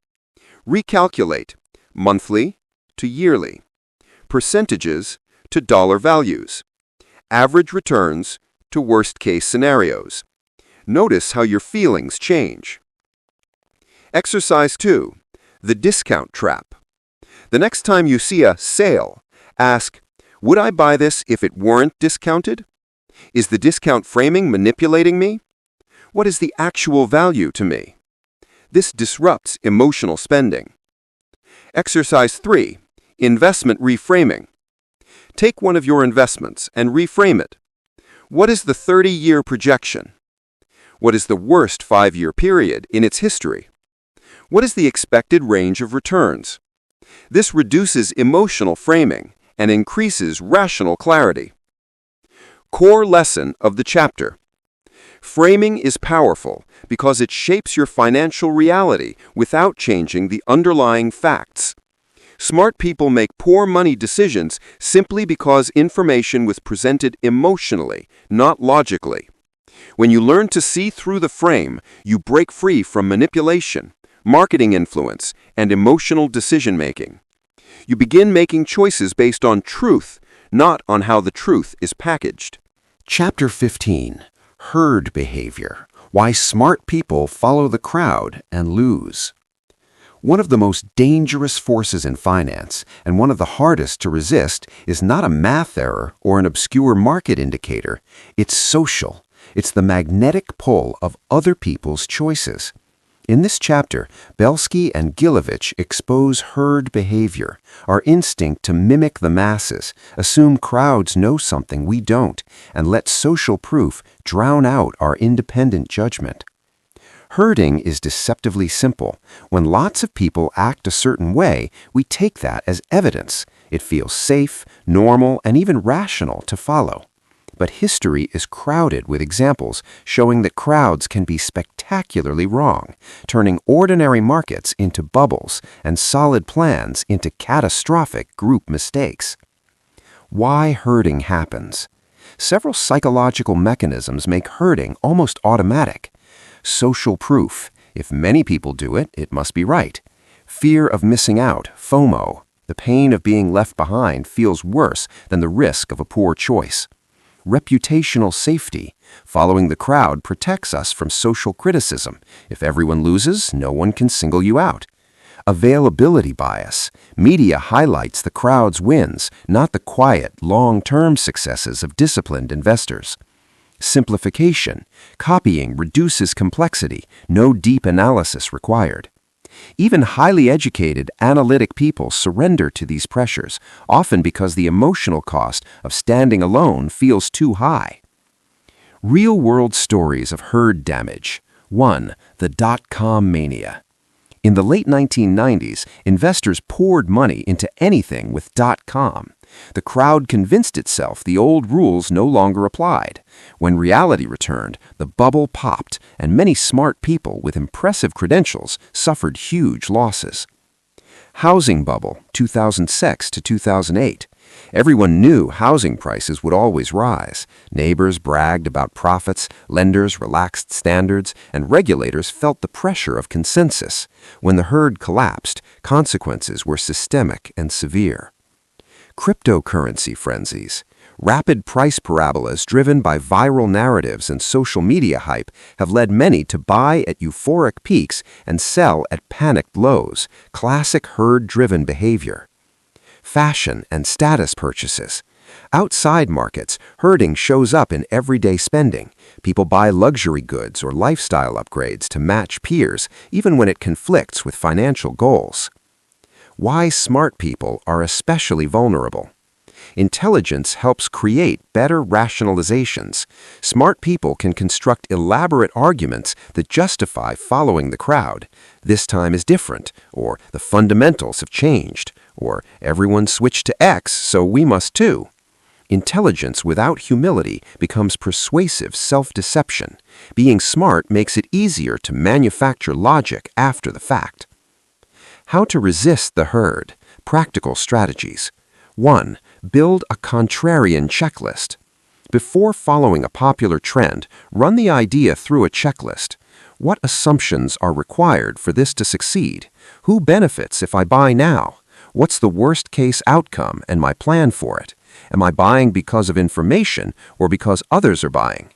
Recalculate monthly, to yearly, percentages to dollar values, average returns to worst-case scenarios. Notice how your feelings change. Exercise 2. The discount trap. The next time you see a sale, ask, would I buy this if it weren't discounted? Is the discount framing manipulating me? What is the actual value to me? This disrupts emotional spending. Exercise 3. Investment reframing. Take one of your investments and reframe it. What is the 30-year projection? What is the worst 5-year period in its history? What is the expected range of returns? This reduces emotional framing and increases rational clarity. Core lesson of the chapter. Framing is powerful because it shapes your financial reality without changing the underlying facts. Smart people make poor money decisions simply because information was presented emotionally, not logically. When you learn to see through the frame, you break free from manipulation, marketing influence, and emotional decision-making. You begin making choices based on truth, not on how the truth is packaged. Chapter 15. Herd Behavior. Why Smart People Follow the Crowd and Lose. One of the most dangerous forces in finance, and one of the hardest to resist, is not a math error or an obscure market indicator. It's social. It's the magnetic pull of other people's choices. In this chapter, Belsky and Gilovich expose herd behavior, our instinct to mimic the masses, assume crowds know something we don't, and let social proof drown out our independent judgment. Herding is deceptively simple. When lots of people act a certain way, we take that as evidence. It feels safe, normal, and even rational to follow. But history is crowded with examples showing that crowds can be spectacularly wrong, turning ordinary markets into bubbles and solid plans into catastrophic group mistakes. Why herding happens? Several psychological mechanisms make herding almost automatic. Social proof. If many people do it, it must be right. Fear of missing out, FOMO. The pain of being left behind feels worse than the risk of a poor choice. Reputational safety. Following the crowd protects us from social criticism. If everyone loses, no one can single you out. Availability bias. Media highlights the crowd's wins, not the quiet, long-term successes of disciplined investors. Simplification. Copying reduces complexity, no deep analysis required. Even highly educated, analytic people surrender to these pressures, often because the emotional cost of standing alone feels too high. Real-world stories of herd damage. 1. The dot-com mania. In the late 1990s, investors poured money into anything with .com. The crowd convinced itself the old rules no longer applied. When reality returned, the bubble popped, and many smart people with impressive credentials suffered huge losses. Housing bubble, 2006 to 2008. Everyone knew housing prices would always rise. Neighbors bragged about profits, lenders relaxed standards, and regulators felt the pressure of consensus. When the herd collapsed, consequences were systemic and severe. Cryptocurrency frenzies. Rapid price parabolas driven by viral narratives and social media hype have led many to buy at euphoric peaks and sell at panicked lows, classic herd-driven behavior. Fashion and status purchases. Outside markets, herding shows up in everyday spending. People buy luxury goods or lifestyle upgrades to match peers, even when it conflicts with financial goals. Why smart people are especially vulnerable. Intelligence helps create better rationalizations. Smart people can construct elaborate arguments that justify following the crowd. This time is different, or the fundamentals have changed, or everyone switched to X, so we must too. Intelligence without humility becomes persuasive self-deception. Being smart makes it easier to manufacture logic after the fact. How to resist the herd. Practical strategies. 1. Build a contrarian checklist. Before following a popular trend, run the idea through a checklist. What assumptions are required for this to succeed? Who benefits if I buy now? What's the worst-case outcome and my plan for it? Am I buying because of information or because others are buying?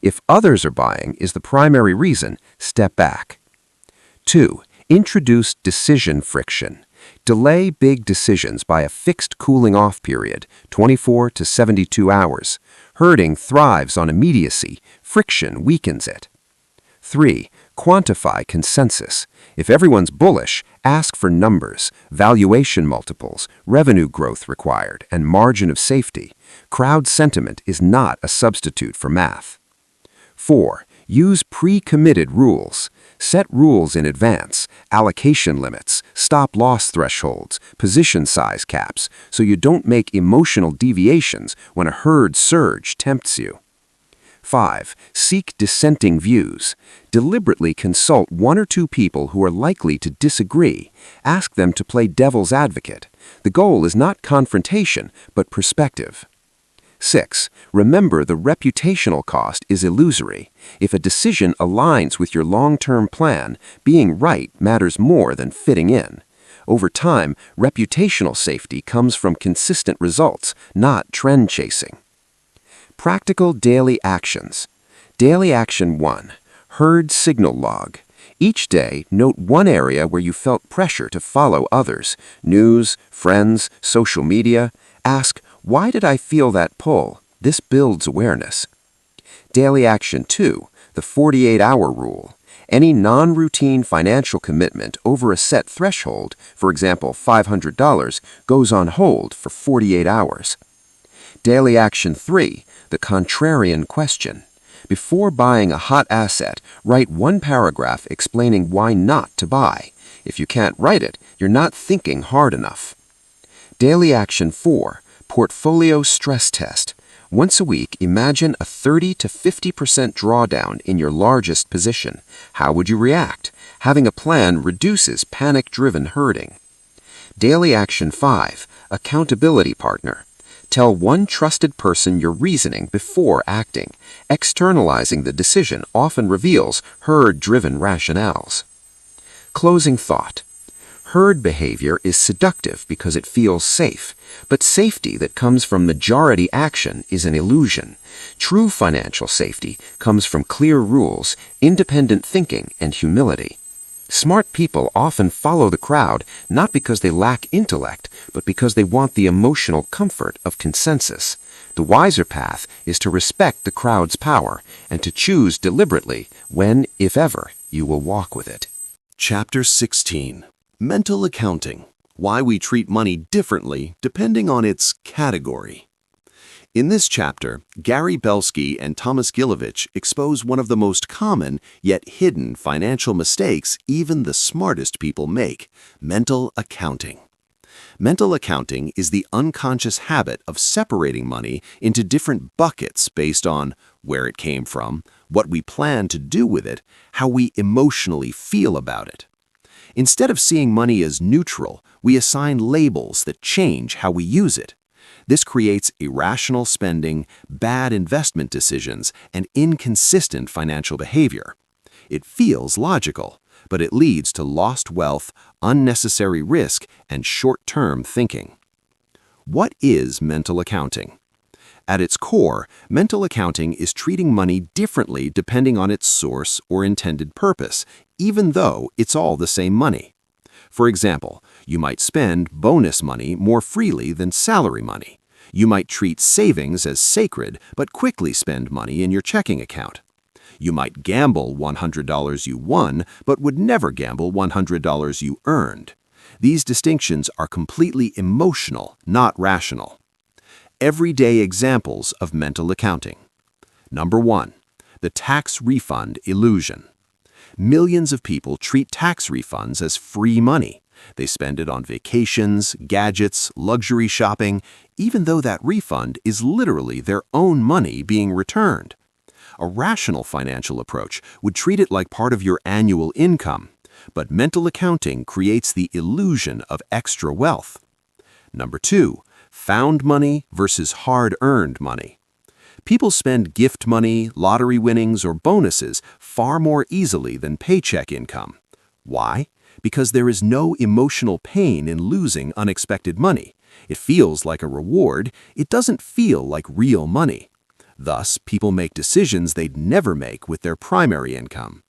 If others are buying is the primary reason, step back. 2. Introduce decision friction. Delay big decisions by a fixed cooling-off period, 24 to 72 hours. Herding thrives on immediacy. Friction weakens it. 3. Quantify consensus. If everyone's bullish, ask for numbers, valuation multiples, revenue growth required, and margin of safety. Crowd sentiment is not a substitute for math. 4. Use pre-committed rules. Set rules in advance, allocation limits, stop-loss thresholds, position size caps, so you don't make emotional deviations when a herd surge tempts you. 5. Seek dissenting views. Deliberately consult one or two people who are likely to disagree. Ask them to play devil's advocate. The goal is not confrontation, but perspective. 6. Remember the reputational cost is illusory. If a decision aligns with your long-term plan, being right matters more than fitting in. Over time, reputational safety comes from consistent results, not trend chasing. Practical daily actions. Daily action 1. Herd signal log. Each day, note one area where you felt pressure to follow others. News, friends, social media. Ask, why did I feel that pull? This builds awareness. Daily action 2. The 48-hour rule. Any non-routine financial commitment over a set threshold, for example $500, goes on hold for 48 hours. Daily action 3. The contrarian question. Before buying a hot asset, write one paragraph explaining why not to buy. If you can't write it, you're not thinking hard enough. Daily action 4. Portfolio stress test. Once a week, imagine a 30 to 50% drawdown in your largest position. How would you react? Having a plan reduces panic-driven herding. Daily action 5. Accountability partner. Tell one trusted person your reasoning before acting. Externalizing the decision often reveals herd-driven rationales. Closing thought. Herd behavior is seductive because it feels safe, but safety that comes from majority action is an illusion. True financial safety comes from clear rules, independent thinking, and humility. Smart people often follow the crowd not because they lack intellect, but because they want the emotional comfort of consensus. The wiser path is to respect the crowd's power and to choose deliberately when, if ever, you will walk with it. Chapter 16. Mental Accounting. Why we treat money differently depending on its category. In this chapter, Gary Belsky and Thomas Gilovich expose one of the most common yet hidden financial mistakes even the smartest people make: mental accounting. Mental accounting is the unconscious habit of separating money into different buckets based on where it came from, what we plan to do with it, how we emotionally feel about it. Instead of seeing money as neutral, we assign labels that change how we use it. This creates irrational spending, bad investment decisions, and inconsistent financial behavior. It feels logical, but it leads to lost wealth, unnecessary risk, and short-term thinking. What is mental accounting? At its core, mental accounting is treating money differently depending on its source or intended purpose, even though it's all the same money. For example, you might spend bonus money more freely than salary money. You might treat savings as sacred, but quickly spend money in your checking account. You might gamble $100 you won, but would never gamble $100 you earned. These distinctions are completely emotional, not rational. Everyday examples of mental accounting. Number 1. The tax refund illusion. Millions of people treat tax refunds as free money. They spend it on vacations, gadgets, luxury shopping, even though that refund is literally their own money being returned. A rational financial approach would treat it like part of your annual income, but mental accounting creates the illusion of extra wealth. Number 2. Found money versus hard-earned money. People spend gift money, lottery winnings, or bonuses far more easily than paycheck income. Why? Because there is no emotional pain in losing unexpected money. It feels like a reward. It doesn't feel like real money. Thus, people make decisions they'd never make with their primary income.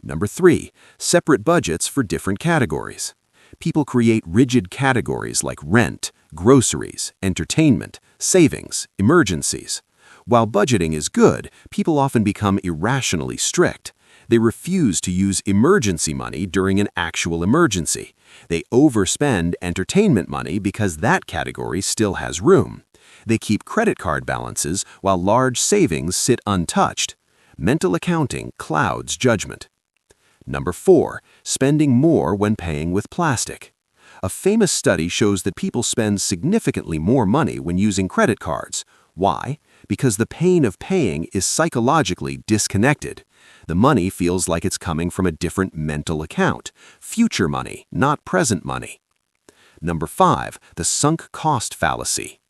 Number 3, separate budgets for different categories. People create rigid categories like rent, groceries, entertainment, savings, emergencies. While budgeting is good, people often become irrationally strict. They refuse to use emergency money during an actual emergency. They overspend entertainment money because that category still has room. They keep credit card balances while large savings sit untouched. Mental accounting clouds judgment. Number 4, spending more when paying with plastic. A famous study shows that people spend significantly more money when using credit cards. Why? Because the pain of paying is psychologically disconnected. The money feels like it's coming from a different mental account, future money, not present money. Number 5, the sunk cost fallacy.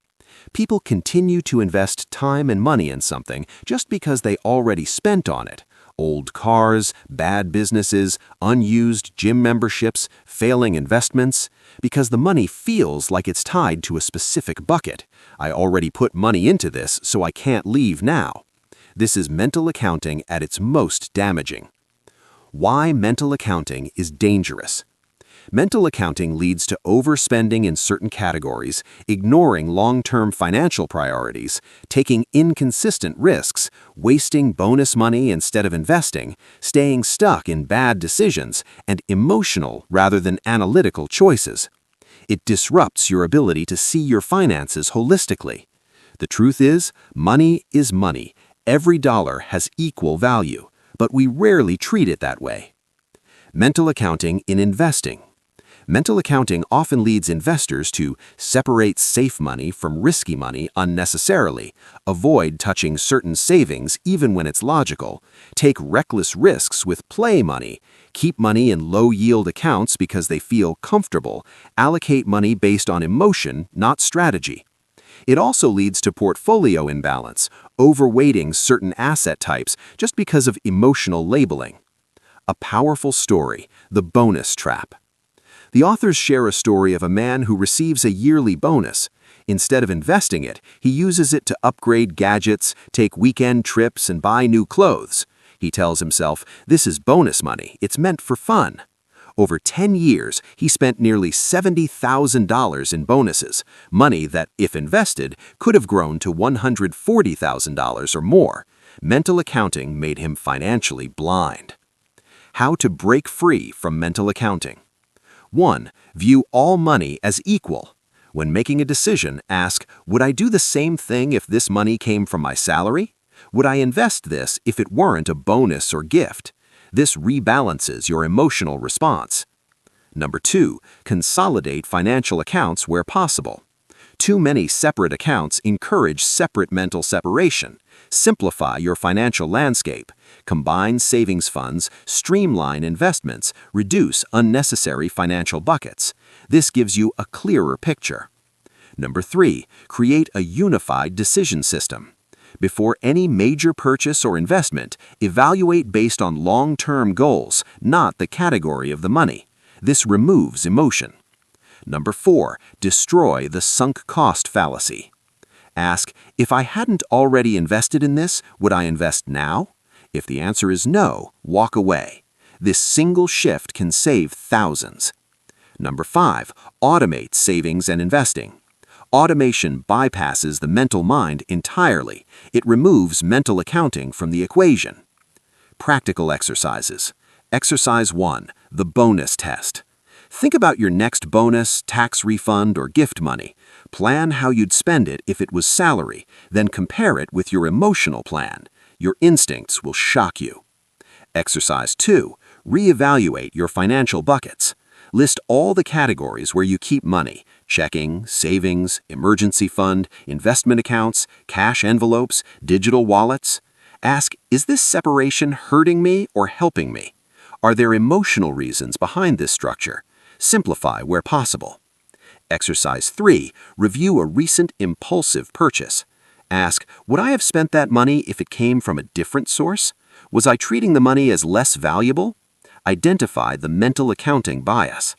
People continue to invest time and money in something just because they already spent on it. Old cars, bad businesses, unused gym memberships, failing investments. Because the money feels like it's tied to a specific bucket. I already put money into this, so I can't leave now. This is mental accounting at its most damaging. Why mental accounting is dangerous. Mental accounting leads to overspending in certain categories, ignoring long-term financial priorities, taking inconsistent risks, wasting bonus money instead of investing, staying stuck in bad decisions, and emotional rather than analytical choices. It disrupts your ability to see your finances holistically. The truth is, money is money. Every dollar has equal value, but we rarely treat it that way. Mental accounting in investing. Mental accounting often leads investors to separate safe money from risky money unnecessarily, avoid touching certain savings even when it's logical, take reckless risks with play money, keep money in low-yield accounts because they feel comfortable, allocate money based on emotion, not strategy. It also leads to portfolio imbalance, overweighting certain asset types just because of emotional labeling. A powerful story, the bonus trap. The authors share a story of a man who receives a yearly bonus. Instead of investing it, he uses it to upgrade gadgets, take weekend trips, and buy new clothes. He tells himself, "This is bonus money, it's meant for fun." Over 10 years, he spent nearly $70,000 in bonuses, money that, if invested, could have grown to $140,000 or more. Mental accounting made him financially blind. How to break free from mental accounting. 1. View all money as equal. When making a decision, ask, would I do the same thing if this money came from my salary? Would I invest this if it weren't a bonus or gift? This rebalances your emotional response. Number 2. Consolidate financial accounts where possible. Too many separate accounts encourage separate mental separation. Simplify your financial landscape. Combine savings funds, streamline investments, reduce unnecessary financial buckets. This gives you a clearer picture. Number 3. Create a unified decision system. Before any major purchase or investment, evaluate based on long-term goals, not the category of the money. This removes emotion. Number 4. Destroy the sunk cost fallacy. Ask, if I hadn't already invested in this, would I invest now? If the answer is no, walk away. This single shift can save thousands. Number 5. Automate savings and investing. Automation bypasses the mental mind entirely. It removes mental accounting from the equation. Practical exercises. Exercise 1. The bonus test. Think about your next bonus, tax refund, or gift money. Plan how you'd spend it if it was salary, then compare it with your emotional plan. Your instincts will shock you. Exercise 2. Reevaluate your financial buckets. List all the categories where you keep money: checking, savings, emergency fund, investment accounts, cash envelopes, digital wallets. Ask, is this separation hurting me or helping me? Are there emotional reasons behind this structure? Simplify where possible. Exercise 3. Review a recent impulsive purchase. Ask, would I have spent that money if it came from a different source? Was I treating the money as less valuable? Identify the mental accounting bias.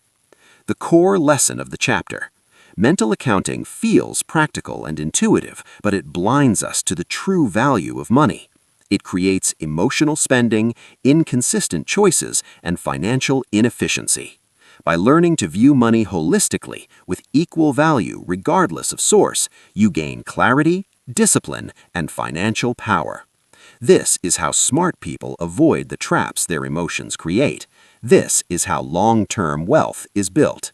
The core lesson of the chapter. Mental accounting feels practical and intuitive, but it blinds us to the true value of money. It creates emotional spending, inconsistent choices, and financial inefficiency. By learning to view money holistically, with equal value regardless of source, you gain clarity, discipline, and financial power. This is how smart people avoid the traps their emotions create. This is how long-term wealth is built.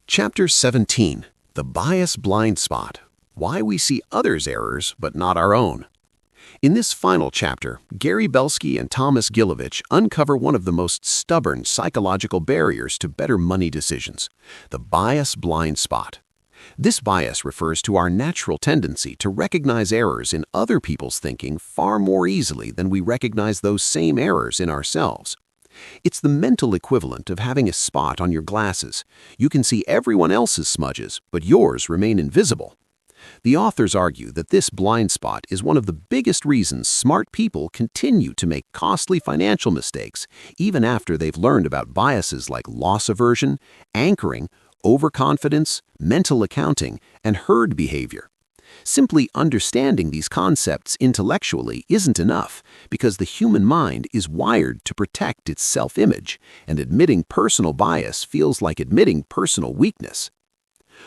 Chapter 17. The Bias Blind Spot. Why we see others' errors but not our own. In this final chapter, Gary Belsky and Thomas Gilovich uncover one of the most stubborn psychological barriers to better money decisions, the bias blind spot. This bias refers to our natural tendency to recognize errors in other people's thinking far more easily than we recognize those same errors in ourselves. It's the mental equivalent of having a spot on your glasses. You can see everyone else's smudges, but yours remain invisible. The authors argue that this blind spot is one of the biggest reasons smart people continue to make costly financial mistakes even after they've learned about biases like loss aversion, anchoring, overconfidence, mental accounting, and herd behavior. Simply understanding these concepts intellectually isn't enough because the human mind is wired to protect its self-image, and admitting personal bias feels like admitting personal weakness.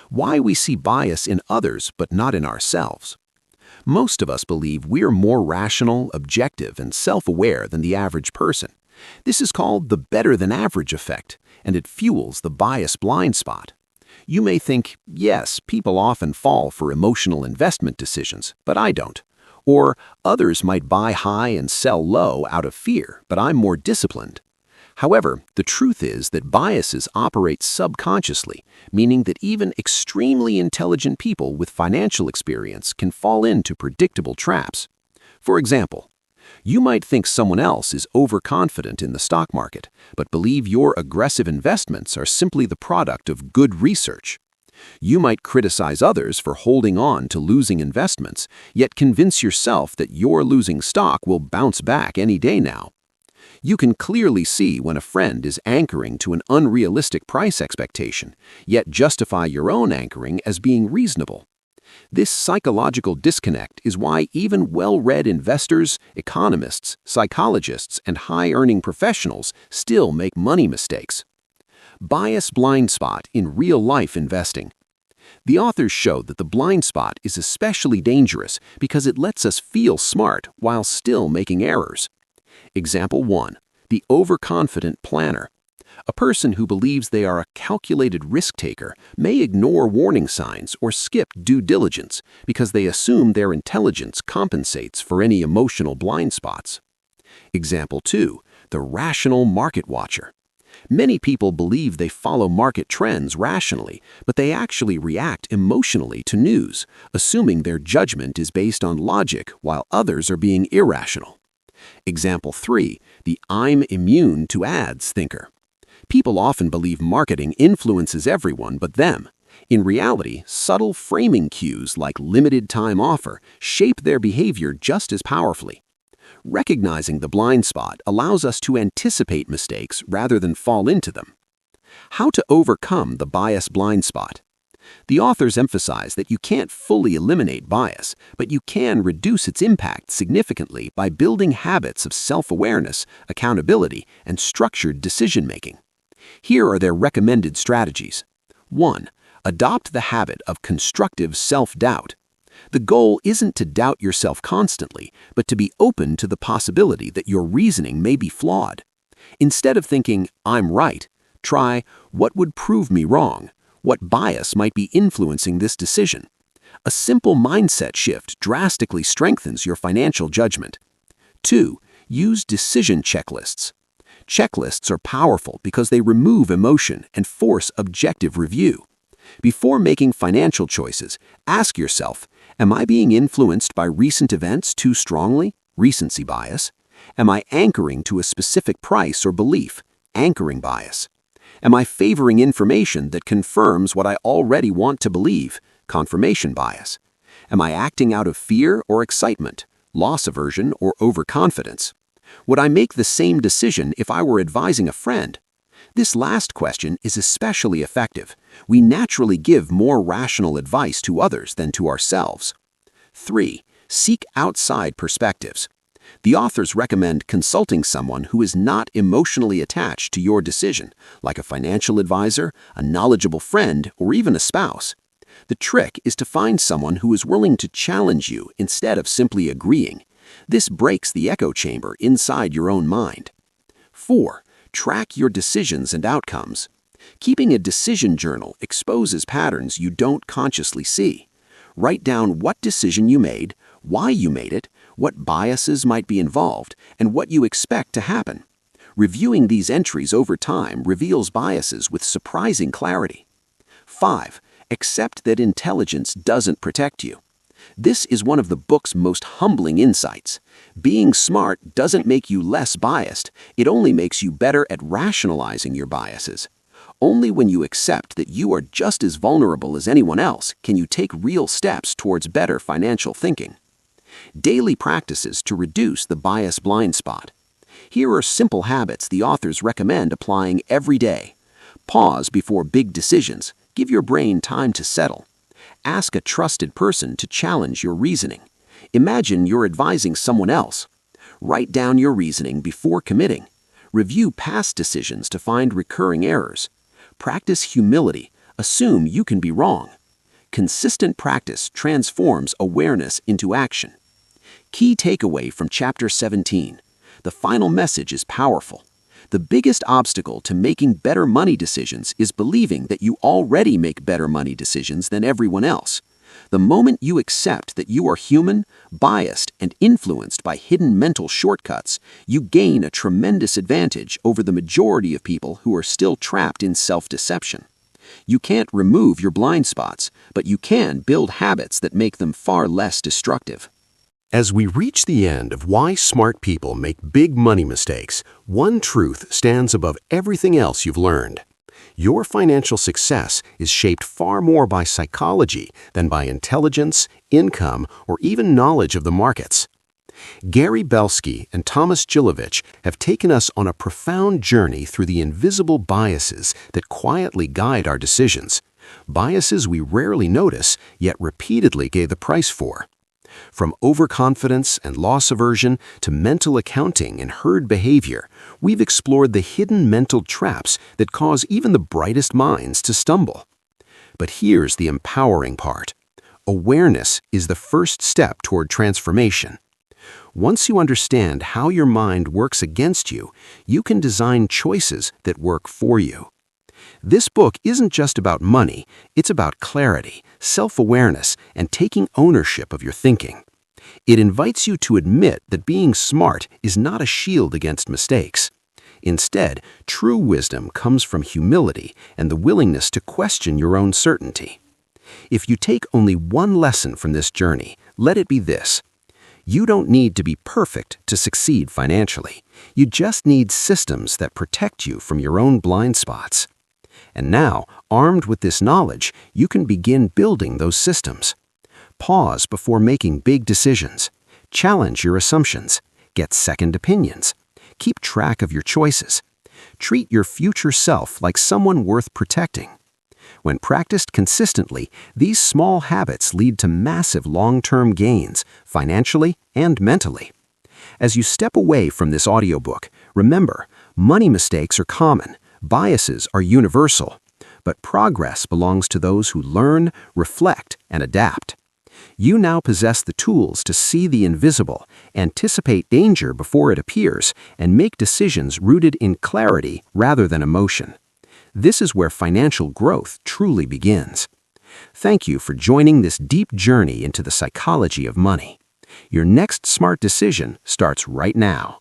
Why we see bias in others but not in ourselves. Most of us believe we're more rational, objective, and self-aware than the average person. This is called the better-than-average effect, and it fuels the bias blind spot. You may think, yes, people often fall for emotional investment decisions, but I don't. Or others might buy high and sell low out of fear, but I'm more disciplined. However, the truth is that biases operate subconsciously, meaning that even extremely intelligent people with financial experience can fall into predictable traps. For example, you might think someone else is overconfident in the stock market, but believe your aggressive investments are simply the product of good research. You might criticize others for holding on to losing investments, yet convince yourself that your losing stock will bounce back any day now. You can clearly see when a friend is anchoring to an unrealistic price expectation, yet justify your own anchoring as being reasonable. This psychological disconnect is why even well-read investors, economists, psychologists, and high-earning professionals still make money mistakes. Bias blind spot in real-life investing. The authors show that the blind spot is especially dangerous because it lets us feel smart while still making errors. Example 1. The overconfident planner. A person who believes they are a calculated risk-taker may ignore warning signs or skip due diligence because they assume their intelligence compensates for any emotional blind spots. Example 2. The rational market watcher. Many people believe they follow market trends rationally, but they actually react emotionally to news, assuming their judgment is based on logic while others are being irrational. Example 3. The I'm immune to ads thinker. People often believe marketing influences everyone but them. In reality, subtle framing cues like limited time offer shape their behavior just as powerfully. Recognizing the blind spot allows us to anticipate mistakes rather than fall into them. How to overcome the bias blind spot. The authors emphasize that you can't fully eliminate bias, but you can reduce its impact significantly by building habits of self-awareness, accountability, and structured decision-making. Here are their recommended strategies. 1. Adopt the habit of constructive self-doubt. The goal isn't to doubt yourself constantly, but to be open to the possibility that your reasoning may be flawed. Instead of thinking, I'm right, try, what would prove me wrong? What bias might be influencing this decision? A simple mindset shift drastically strengthens your financial judgment. 2. Use decision checklists. Checklists are powerful because they remove emotion and force objective review. Before making financial choices, ask yourself, am I being influenced by recent events too strongly? Recency bias. Am I anchoring to a specific price or belief? Anchoring bias. Am I favoring information that confirms what I already want to believe? Confirmation bias. Am I acting out of fear or excitement? Loss aversion or overconfidence? Would I make the same decision if I were advising a friend? This last question is especially effective. We naturally give more rational advice to others than to ourselves. 3. Seek outside perspectives. The authors recommend consulting someone who is not emotionally attached to your decision, like a financial advisor, a knowledgeable friend, or even a spouse. The trick is to find someone who is willing to challenge you instead of simply agreeing. This breaks the echo chamber inside your own mind. 4. Track your decisions and outcomes. Keeping a decision journal exposes patterns you don't consciously see. Write down what decision you made, why you made it, what biases might be involved, and what you expect to happen. Reviewing these entries over time reveals biases with surprising clarity. 5. Accept that intelligence doesn't protect you. This is one of the book's most humbling insights. Being smart doesn't make you less biased, it only makes you better at rationalizing your biases. Only when you accept that you are just as vulnerable as anyone else can you take real steps towards better financial thinking. Daily practices to reduce the bias blind spot. Here are simple habits the authors recommend applying every day. Pause before big decisions. Give your brain time to settle. Ask a trusted person to challenge your reasoning. Imagine you're advising someone else. Write down your reasoning before committing. Review past decisions to find recurring errors. Practice humility. Assume you can be wrong. Consistent practice transforms awareness into action. Key takeaway from Chapter 17. The final message is powerful. The biggest obstacle to making better money decisions is believing that you already make better money decisions than everyone else. The moment you accept that you are human, biased, and influenced by hidden mental shortcuts, you gain a tremendous advantage over the majority of people who are still trapped in self-deception. You can't remove your blind spots, but you can build habits that make them far less destructive. As we reach the end of why smart people make big money mistakes, one truth stands above everything else you've learned. Your financial success is shaped far more by psychology than by intelligence, income, or even knowledge of the markets. Gary Belsky and Thomas Gilovich have taken us on a profound journey through the invisible biases that quietly guide our decisions, biases we rarely notice yet repeatedly pay the price for. From overconfidence and loss aversion to mental accounting and herd behavior, we've explored the hidden mental traps that cause even the brightest minds to stumble. But here's the empowering part. Awareness is the first step toward transformation. Once you understand how your mind works against you, you can design choices that work for you. This book isn't just about money, it's about clarity, self-awareness, and taking ownership of your thinking. It invites you to admit that being smart is not a shield against mistakes. Instead, true wisdom comes from humility and the willingness to question your own certainty. If you take only one lesson from this journey, let it be this. You don't need to be perfect to succeed financially. You just need systems that protect you from your own blind spots. And now, armed with this knowledge, you can begin building those systems. Pause before making big decisions. Challenge your assumptions. Get second opinions. Keep track of your choices. Treat your future self like someone worth protecting. When practiced consistently, these small habits lead to massive long-term gains, financially and mentally. As you step away from this audiobook, remember, money mistakes are common. Biases are universal, but progress belongs to those who learn, reflect, and adapt. You now possess the tools to see the invisible, anticipate danger before it appears, and make decisions rooted in clarity rather than emotion. This is where financial growth truly begins. Thank you for joining this deep journey into the psychology of money. Your next smart decision starts right now.